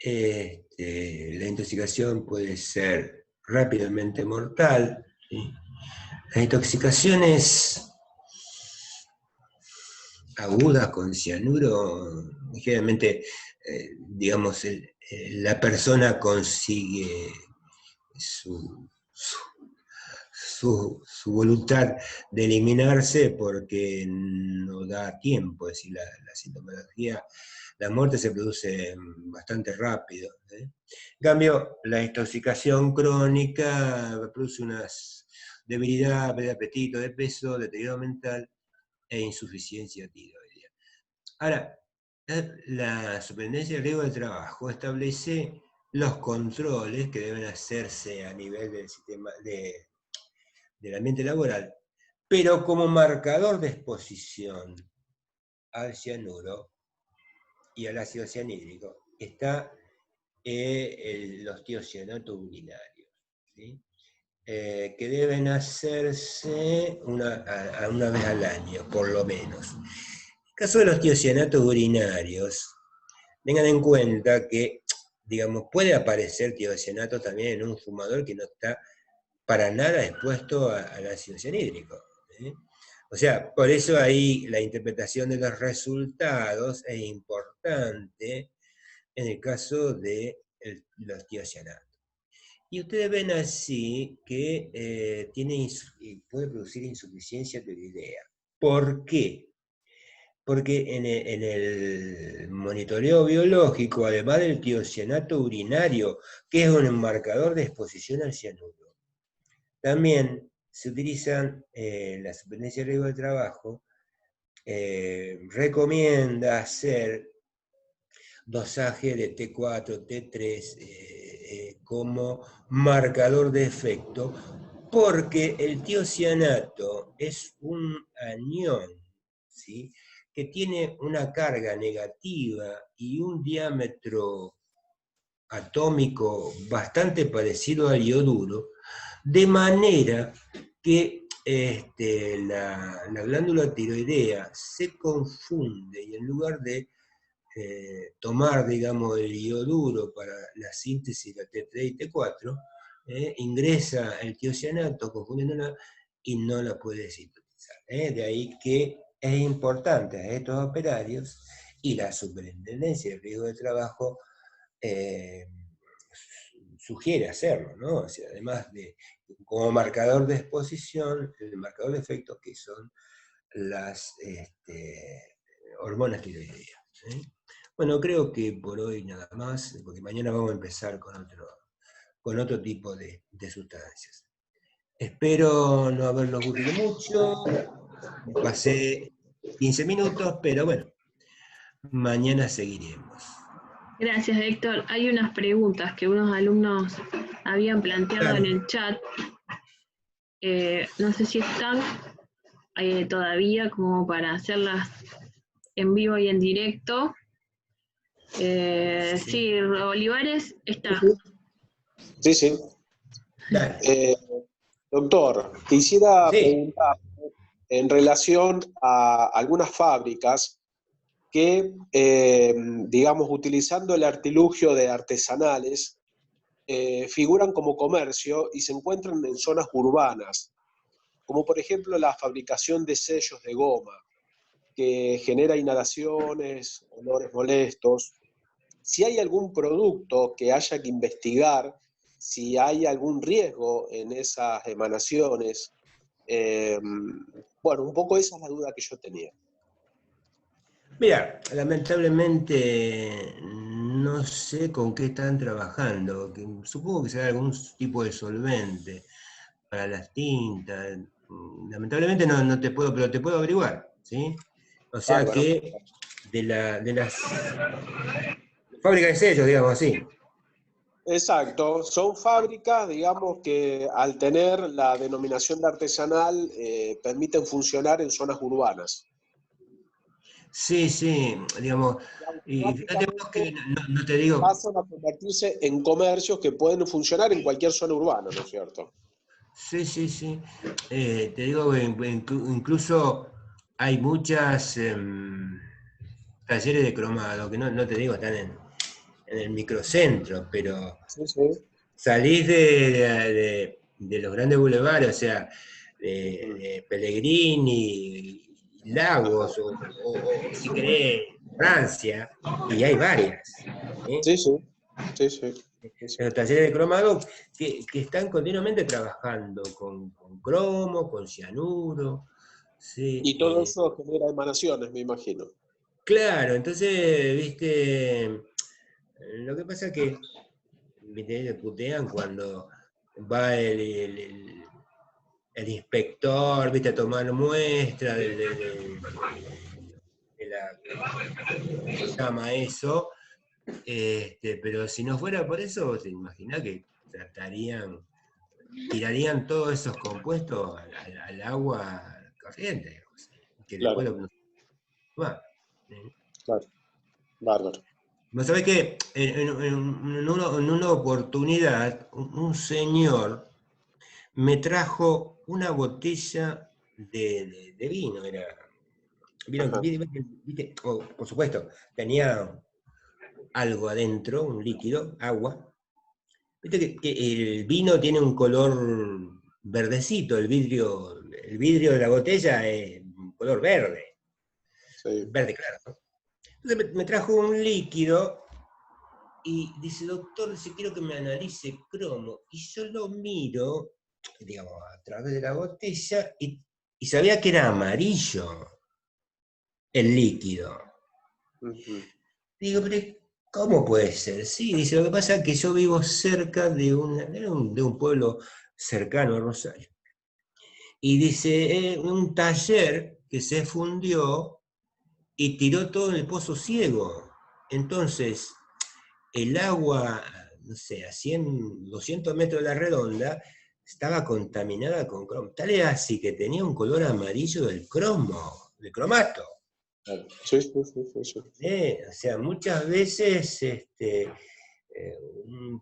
la intoxicación puede ser rápidamente mortal, ¿sí? Las intoxicaciones agudas con cianuro, generalmente, digamos, la persona consigue su voluntad de eliminarse porque no da tiempo, es decir, la sintomatología, la muerte se produce bastante rápido. En cambio, la intoxicación crónica produce una debilidad, pérdida de apetito, de peso, deterioro mental e insuficiencia tiroidea. Ahora, la Superintendencia de Riesgo del Trabajo establece los controles que deben hacerse a nivel del sistema del ambiente laboral, pero como marcador de exposición al cianuro y al ácido cianhídrico está los tiocianatos urinarios, ¿sí? Que deben hacerse una vez al año, por lo menos. En el caso de los tiocianatos urinarios, tengan en cuenta que, digamos, puede aparecer tiocianato también en un fumador que no está para nada expuesto al ácido cianhídrico. ¿Eh? O sea, por eso ahí la interpretación de los resultados es importante en el caso de los tiocianatos. Y ustedes ven así que puede producir insuficiencia tiroidea. ¿Por qué? Porque en el monitoreo biológico, además del tiocianato urinario, que es un marcador de exposición al cianuro, también se utilizan, la Superintendencia de Riesgo del Trabajo recomienda hacer dosaje de T4, T3 como marcador de efecto, porque el tiocianato es un anión, ¿sí? Que tiene una carga negativa y un diámetro atómico bastante parecido al ioduro, de manera que la glándula tiroidea se confunde, y en lugar de tomar, digamos, el ioduro para la síntesis de T3 y T4, ingresa el tiocianato confundiéndola y no la puede sintetizar. De ahí que es importante a estos operarios, y la Superintendencia de Riesgo de Trabajo sugiere hacerlo, ¿no? O sea, además de como marcador de exposición, el marcador de efectos que son las hormonas tiroideas. Bueno, creo que por hoy nada más, porque mañana vamos a empezar con otro tipo de sustancias. Espero no haberlo aburrido mucho, me pasé 15 minutos, pero bueno, mañana seguiremos. Gracias, Héctor. Hay unas preguntas que unos alumnos habían planteado en el chat. No sé si están todavía como para hacerlas en vivo y en directo. Sí, Olivares está. Sí. Doctor, quisiera preguntar en relación a algunas fábricas que, digamos, utilizando el artilugio de artesanales, figuran como comercio y se encuentran en zonas urbanas, como por ejemplo la fabricación de sellos de goma, que genera inhalaciones, olores molestos. Si hay algún producto que haya que investigar, si hay algún riesgo en esas emanaciones, bueno, un poco esa es la duda que yo tenía. Mira, lamentablemente no sé con qué están trabajando. Supongo que será algún tipo de solvente para las tintas. Lamentablemente no te puedo, pero te puedo averiguar, ¿sí? O sea Bárbaro. que de las fábricas de sellos, digamos así. Exacto, son fábricas, digamos, que al tener la denominación de artesanal permiten funcionar en zonas urbanas. Sí, sí, digamos. Y Y fíjate vos que automáticamente no te digo. pasan a convertirse en comercios que pueden funcionar en cualquier zona urbana, ¿no es cierto? Sí, sí, sí. Te digo, incluso hay muchas talleres de cromado, que no te digo, están en el microcentro, pero Sí, sí. salís de los grandes bulevares, o sea, de Pellegrini, Lagos, o si querés, Francia, y hay varias. ¿Sí? Sí, sí. Sí, sí. Sí, sí. Los talleres de cromado que están continuamente trabajando con cromo, con cianuro. ¿Sí? Y todo eso genera emanaciones, me imagino. Claro, entonces, viste, lo que pasa es que viste, le putean cuando va el inspector, viste, a tomar muestra de la, ¿cómo se llama eso? Pero si no fuera por eso, se imagina que tirarían todos esos compuestos al agua corriente, digamos, que después Claro, lo va. ¿Sí? claro. Bárbaro. Vos sabés que en una oportunidad un señor me trajo una botella de vino, era. ¿Vieron? Ajá. ¿Viste? Por supuesto, tenía algo adentro, un líquido, agua. Viste que el vino tiene un color verdecito, el vidrio de la botella es un color verde, Sí. verde claro, ¿no? Entonces me trajo un líquido y dice, doctor, si quiero que me analice cromo. Y yo lo miro, digamos, a través de la botella y sabía que era amarillo el líquido. Ujú. Digo, pero ¿cómo puede ser? Sí, dice, lo que pasa es que yo vivo cerca de un pueblo cercano a Rosario. Y dice, un taller que se fundió y tiró todo en el pozo ciego. Entonces, el agua, no sé, a 100, 200 metros de la redonda, estaba contaminada con cromo. Tal es así que tenía un color amarillo del cromo, del cromato. Claro. Sí, sí, sí, sí, sí. O sea, muchas veces, un-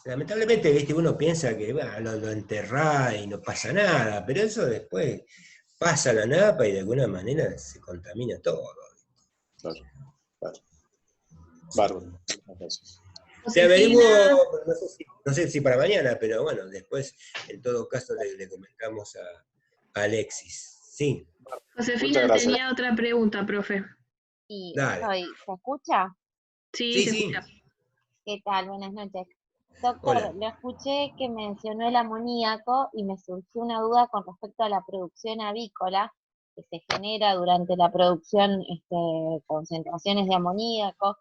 lamentablemente, ¿viste? Uno piensa que lo enterrá y no pasa nada, pero eso después pasa a la napa y de alguna manera se contamina todo. Claro, claro. Sí. Bárbaro. Muchas gracias. Te averiguo, Josefina, no sé si para mañana, pero bueno, después en todo caso le comentamos a Alexis. Sí, Muchas Josefina gracias. tenía otra pregunta, profe. Y dale. ¿se escucha? Sí, Sí, se sí. escucha. ¿Qué tal? Buenas noches. Doctor, Hola. lo escuché que mencionó el amoníaco y me surgió una duda con respecto a la producción avícola que se genera durante la producción, concentraciones de amoníaco.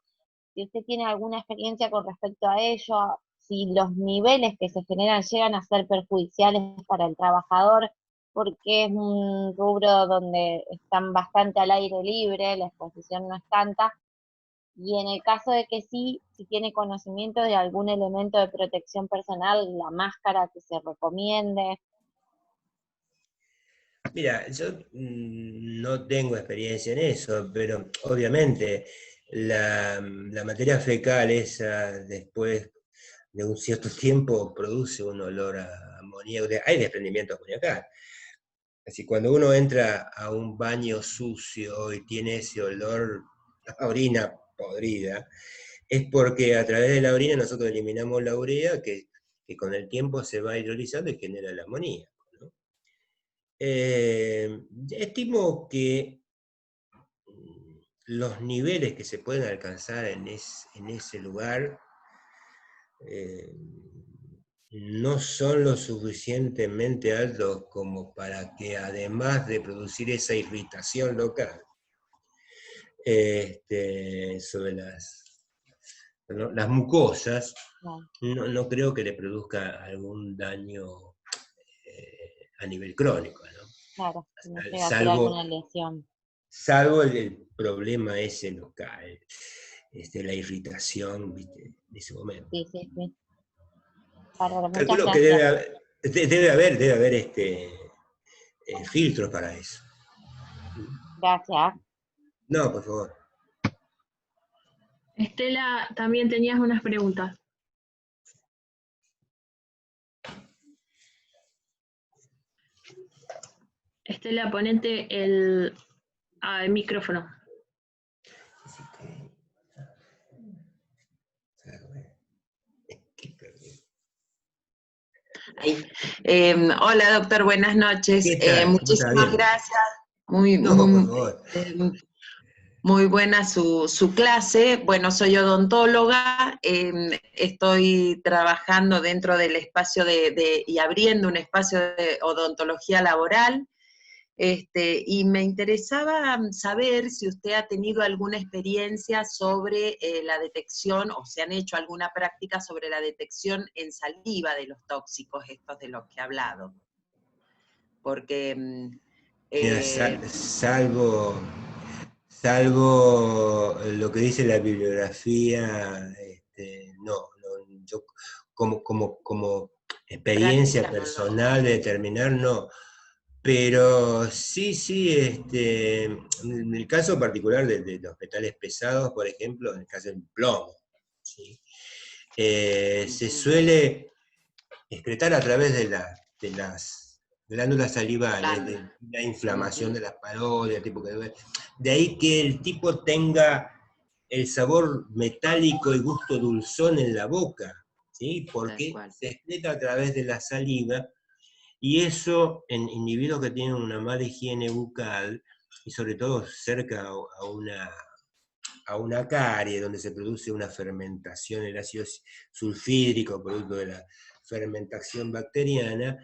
Si usted tiene alguna experiencia con respecto a ello, si los niveles que se generan llegan a ser perjudiciales para el trabajador, porque es un rubro donde están bastante al aire libre, la exposición no es tanta. Y en el caso de que sí, si tiene conocimiento de algún elemento de protección personal, la máscara que se recomiende. Mira, yo no tengo experiencia en eso, pero obviamente la materia fecal esa después de un cierto tiempo produce un olor a amoníaco, hay desprendimiento amoníacal. Así cuando uno entra a un baño sucio y tiene ese olor a orina podrida, es porque a través de la orina nosotros eliminamos la urea que con el tiempo se va hidrolizando y genera el amoníaco, ¿no? Estimo que los niveles que se pueden alcanzar en ese lugar no son lo suficientemente altos como para que, además de producir esa irritación local sobre las mucosas, no creo que le produzca algún daño a nivel crónico, ¿no? Claro, no llega a ser alguna lesión. Salvo el problema ese local, la irritación, ¿viste? De ese momento. Sí. Bárbaro, muchas Calculo que debe haber filtros para eso. gracias. No, por favor. Estela, también tenías unas preguntas. Estela, ponete el micrófono. Hola, doctor, buenas noches. Muchísimas gracias. Muy buena su clase. Bueno, soy odontóloga, estoy trabajando dentro del espacio y abriendo un espacio de odontología laboral. Y me interesaba saber si usted ha tenido alguna experiencia sobre la detección, o se han hecho alguna práctica sobre la detección en saliva de los tóxicos, estos de los que he hablado. Porque... salvo lo que dice la bibliografía, yo como experiencia personal de determinar, no. Pero sí, en el caso particular de los metales pesados, por ejemplo, en el caso del plomo, ¿sí? Se suele excretar a través de las glándulas salivales, de la inflamación de las paredes, de ahí que el tipo tenga el sabor metálico y gusto dulzón en la boca, ¿sí? Porque se excreta a través de la saliva. Y eso, en individuos que tienen una mala higiene bucal, y sobre todo cerca a una carie, donde se produce una fermentación, el ácido sulfídrico, producto de la fermentación bacteriana,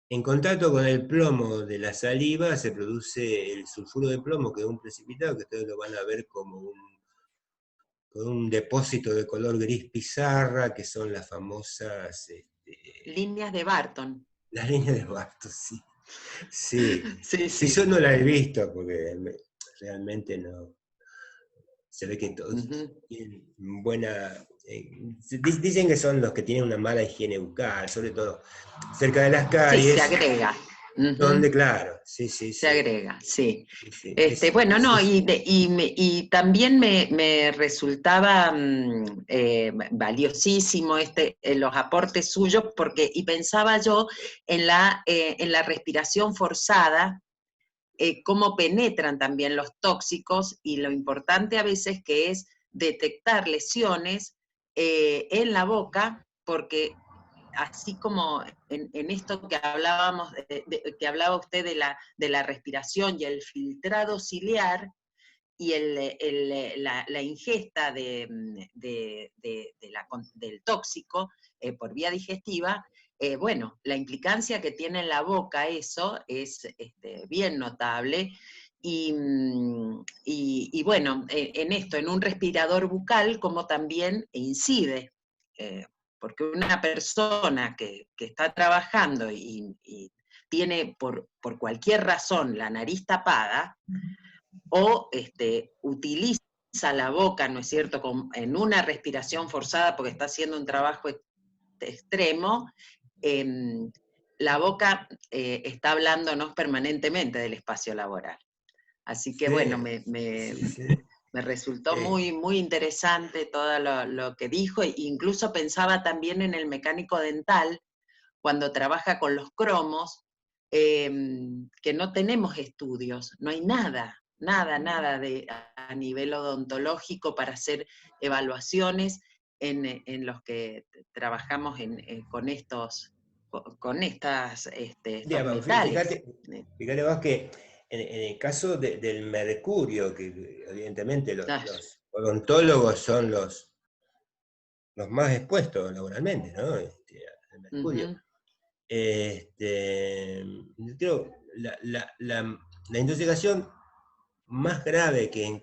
en contacto con el plomo de la saliva se produce el sulfuro de plomo, que es un precipitado, que ustedes lo van a ver como un depósito de color gris pizarra, que son las famosas... líneas de Barton. Las líneas de Barton, sí. Sí, yo no las he visto porque realmente no. Se ve que todos tienen buena. Dicen que son los que tienen una mala higiene bucal, sobre todo cerca de las caries. Sí, se agrega. Donde, claro, sí. Se agrega, sí. Bueno, no, y también me resultaba valiosísimo los aportes suyos, y pensaba yo en la respiración forzada, cómo penetran también los tóxicos, y lo importante a veces que es detectar lesiones en la boca, porque así como en esto que hablábamos, que hablaba usted de la respiración y el filtrado ciliar, y la ingesta del tóxico por vía digestiva, bueno, la implicancia que tiene en la boca eso es bien notable. Y bueno, en esto, en un respirador bucal, como también incide, porque una persona que está trabajando y tiene por cualquier razón la nariz tapada, o utiliza la boca, ¿no es cierto?, en una respiración forzada porque está haciendo un trabajo extremo, la boca está hablándonos permanentemente del espacio laboral. Así que bueno, me resultó muy interesante todo lo que dijo, e incluso pensaba también en el mecánico dental, cuando trabaja con los cromos, que no tenemos estudios, no hay nada nada a nivel odontológico para hacer evaluaciones en los que trabajamos con estas estos Digamos, metales. fíjate vos que en el caso del mercurio, que evidentemente los odontólogos son los más expuestos laboralmente, ¿no? Al mercurio. Creo, la intoxicación más grave que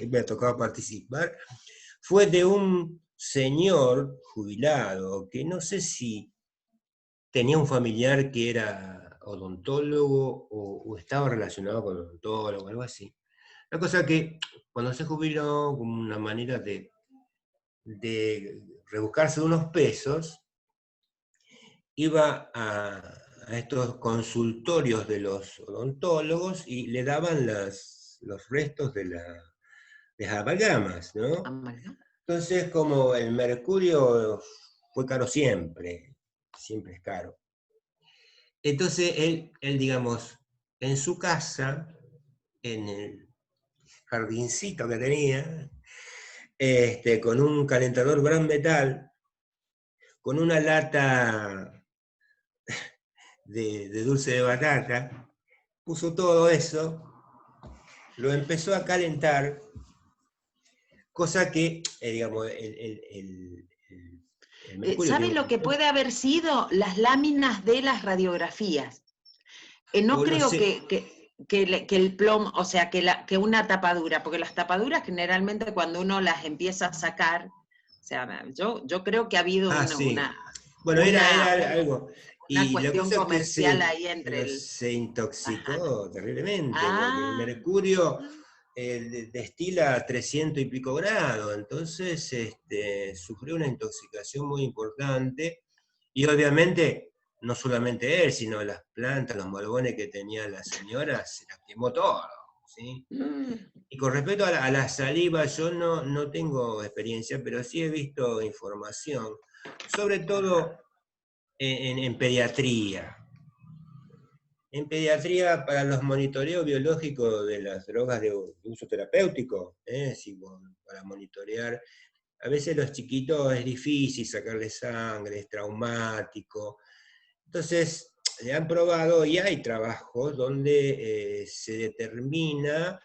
me ha tocado participar fue de un señor jubilado, que no sé si tenía un familiar que era odontólogo o estaba relacionado con odontólogo, algo así. La cosa que cuando se jubiló, como una manera de rebuscarse unos pesos, iba a estos consultorios de los odontólogos y le daban los restos de las amalgamas, ¿no? Entonces, como el mercurio fue caro siempre es caro. Entonces, él, digamos, en su casa, en el jardincito que tenía, con un calentador gran metal, con una lata de dulce de batata, puso todo eso, lo empezó a calentar, cosa que, digamos, el mercurio ¿Sabe tiene lo que puede haber sido? Las láminas de las radiografías. No creo que el plomo, o sea, que una tapadura, porque las tapaduras generalmente cuando uno las empieza a sacar, o sea, yo creo que ha habido bueno, era algo. Una Y la cuestión cosa es que comercial ahí entre se intoxicó terriblemente, porque el Ah. mercurio destila 300 y pico grados, entonces sufrió una intoxicación muy importante, y obviamente no solamente él, sino las plantas, los molbones que tenía la señora, se las quemó todo, ¿sí? Y con respecto a la saliva, yo no tengo experiencia, pero sí he visto información, sobre todo en pediatría. En pediatría, para los monitoreos biológicos de las drogas de uso terapéutico, para monitorear, a veces los chiquitos es difícil sacarles sangre, es traumático. Entonces, le han probado y hay trabajos donde se determina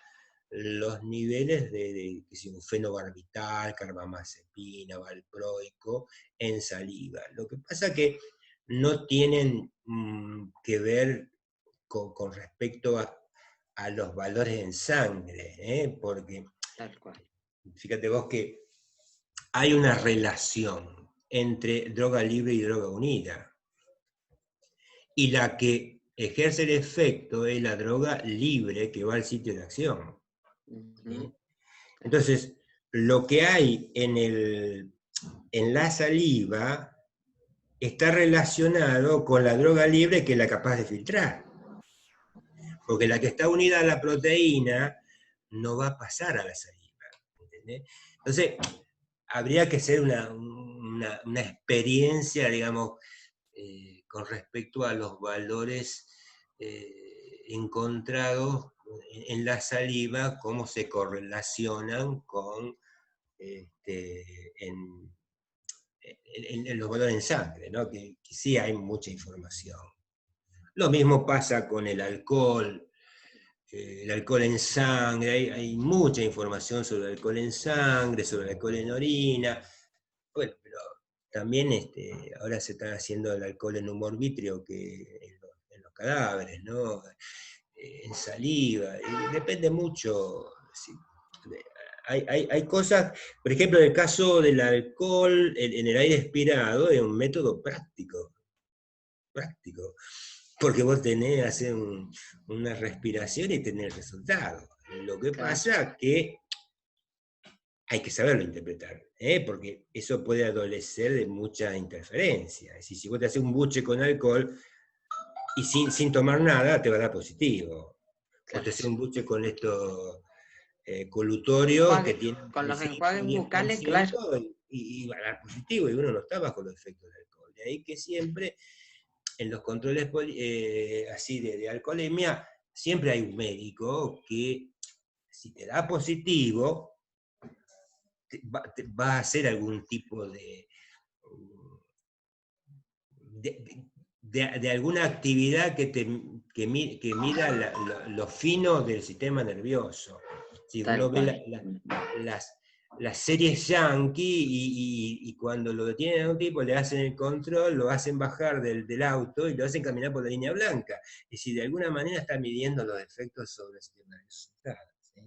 los niveles de fenobarbital, carbamazepina, valproico en saliva. Lo que pasa que no tienen que ver con respecto a los valores en sangre, porque fíjate vos que hay una relación entre droga libre y droga unida. Y la que ejerce el efecto es la droga libre que va al sitio de acción. ¿Sí? Entonces, lo que hay en la saliva está relacionado con la droga libre que es la capaz de filtrar. Porque la que está unida a la proteína no va a pasar a la saliva. ¿Entendés? Entonces, habría que hacer una experiencia, digamos, con respecto a los valores encontrados en la saliva, cómo se correlacionan con en los valores en sangre, ¿no? que sí hay mucha información. Lo mismo pasa con el alcohol en sangre, hay mucha información sobre el alcohol en sangre, sobre el alcohol en orina. Bueno, pero también ahora se está haciendo el alcohol en humor vítreo que en los cadáveres, ¿no? En saliva, y depende mucho. ¿Sí? Hay cosas, por ejemplo, en el caso del alcohol en el aire expirado, es un método práctico, porque vos tenés, hacer una respiración y tenés el resultado. Lo que pasa es que hay que saberlo interpretar, porque eso puede adolecer de mucha interferencia. Es decir, si vos te haces un buche con alcohol y sin tomar nada, te va a dar positivo. Claro. O te haces un buche con estos colutorios que tienen con los enjuagues bucales, claro. Y va a dar positivo, y uno no está bajo los efectos del alcohol. De ahí que siempre en los controles así de alcoholemia siempre hay un médico que, si te da positivo, va a hacer algún tipo de alguna actividad que mida lo fino del sistema nervioso. Si uno ve las series yankee y cuando lo detienen a un tipo, le hacen el control, lo hacen bajar del auto y lo hacen caminar por la línea blanca. Y si de alguna manera está midiendo los efectos sobre el sistema nervioso. ¿Sí?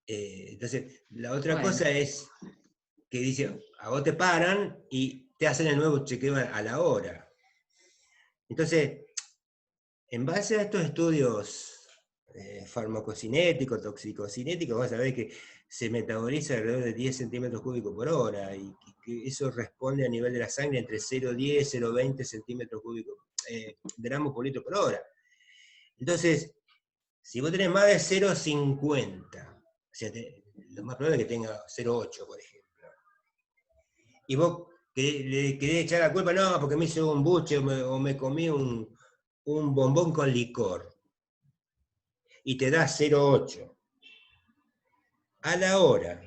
Entonces, la otra cosa es que dice, a vos te paran y te hacen el nuevo chequeo a la hora. Entonces, en base a estos estudios farmacocinéticos, toxicocinéticos, vos sabés que se metaboliza alrededor de 10 centímetros cúbicos por hora, y que eso responde a nivel de la sangre entre 0,10 y 0,20 centímetros cúbicos, gramos por litro por hora. Entonces, si vos tenés más de 0,50, o sea, lo más probable es que tenga 0,8, por ejemplo, y vos le querés echar la culpa, no, porque me hice un buche o me comí un bombón con licor, y te da 0,8. A la hora,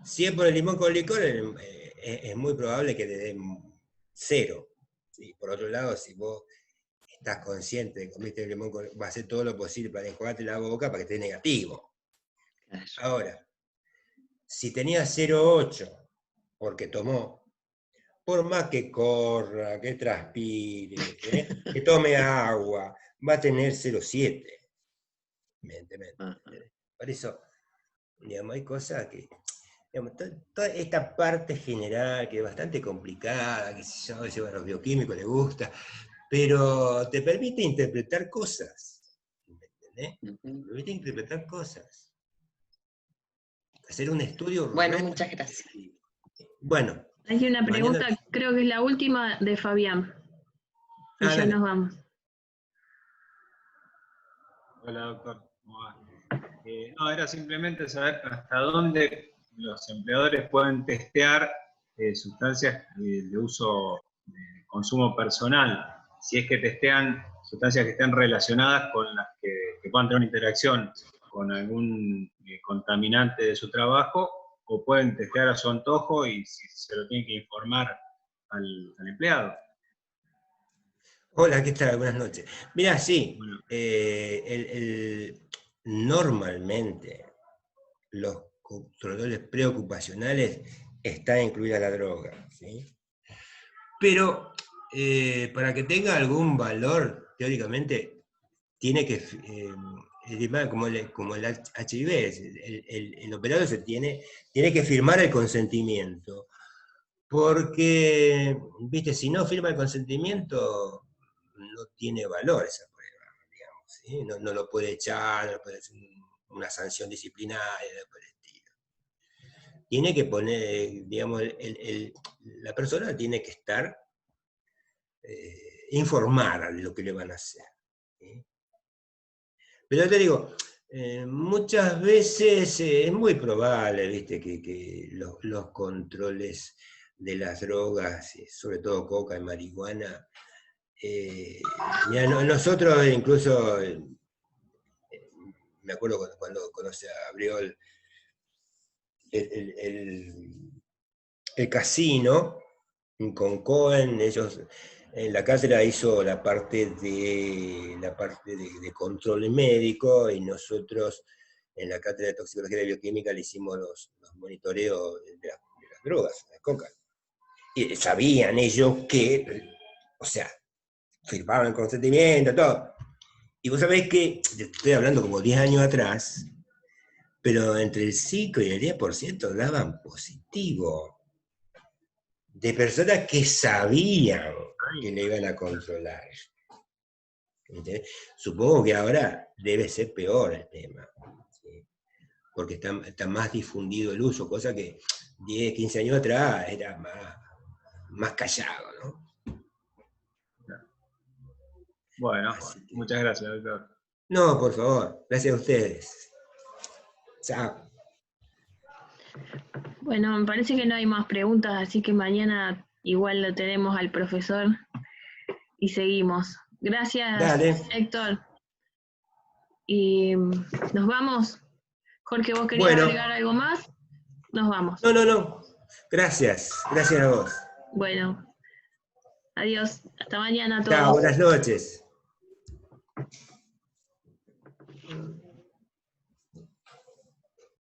si es por el limón con licor, es muy probable que te den 0. ¿Sí? Por otro lado, si vos estás consciente de que comiste el limón con licor, vas a hacer todo lo posible para enjuagarte la boca para que esté negativo. Ahora, si tenía 0,8 porque tomó, por más que corra, que transpire, que tome agua, va a tener 0,7. Evidentemente. Por eso, digamos, hay cosas que, digamos, toda esta parte general, que es bastante complicada, que a veces a los bioquímicos les gusta, pero te permite interpretar cosas, ¿entendés? Te permite interpretar cosas. Hacer un estudio. Bueno, muchas gracias. Bueno. Hay una pregunta, creo que es la última, de Fabián. Y ya nos vamos. Hola, doctor. ¿Cómo va? No, era simplemente saber hasta dónde los empleadores pueden testear sustancias de uso, de consumo personal. Si es que testean sustancias que estén relacionadas con las que puedan tener una interacción con algún contaminante de su trabajo, o pueden testear a su antojo y si se lo tienen que informar al empleado. Hola, ¿qué tal? Buenas noches. Mirá, sí, normalmente los controles preocupacionales está incluida la droga, ¿sí? Pero para que tenga algún valor, teóricamente, tiene que, como el HIV, el operador tiene que firmar el consentimiento, porque, viste, si no firma el consentimiento, no tiene valor esa prueba, digamos, ¿sí? No lo puede echar, no puede hacer una sanción disciplinaria, por el estilo. Tiene que poner, digamos, la persona tiene que estar informada de lo que le van a hacer, ¿sí? Pero te digo, muchas veces es muy probable, viste, que los controles de las drogas, sobre todo coca y marihuana, mira, nosotros incluso, me acuerdo cuando se abrió el casino con Cohen, ellos en la cátedra hizo la parte de control médico, y nosotros en la cátedra de toxicología y bioquímica le hicimos los monitoreos de las drogas, de coca. Y sabían ellos que, o sea, firmaban el consentimiento, todo. Y vos sabés que, estoy hablando como 10 años atrás, pero entre el 5 y el 10% daban positivo, de personas que sabían que le iban a controlar. ¿Entendés? Supongo que ahora debe ser peor el tema, ¿sí? Porque está más difundido el uso, cosa que 10, 15 años atrás era más callado, ¿no? Bueno, muchas gracias, doctor. No, por favor, gracias a ustedes. Chao. Bueno, me parece que no hay más preguntas, así que mañana igual lo tenemos al profesor y seguimos. Gracias, Dale. Héctor. Y nos vamos. Jorge, ¿vos querías Bueno. agregar algo más? Nos vamos. No. Gracias a vos. Bueno, adiós. Hasta mañana a todos. Chao, buenas noches.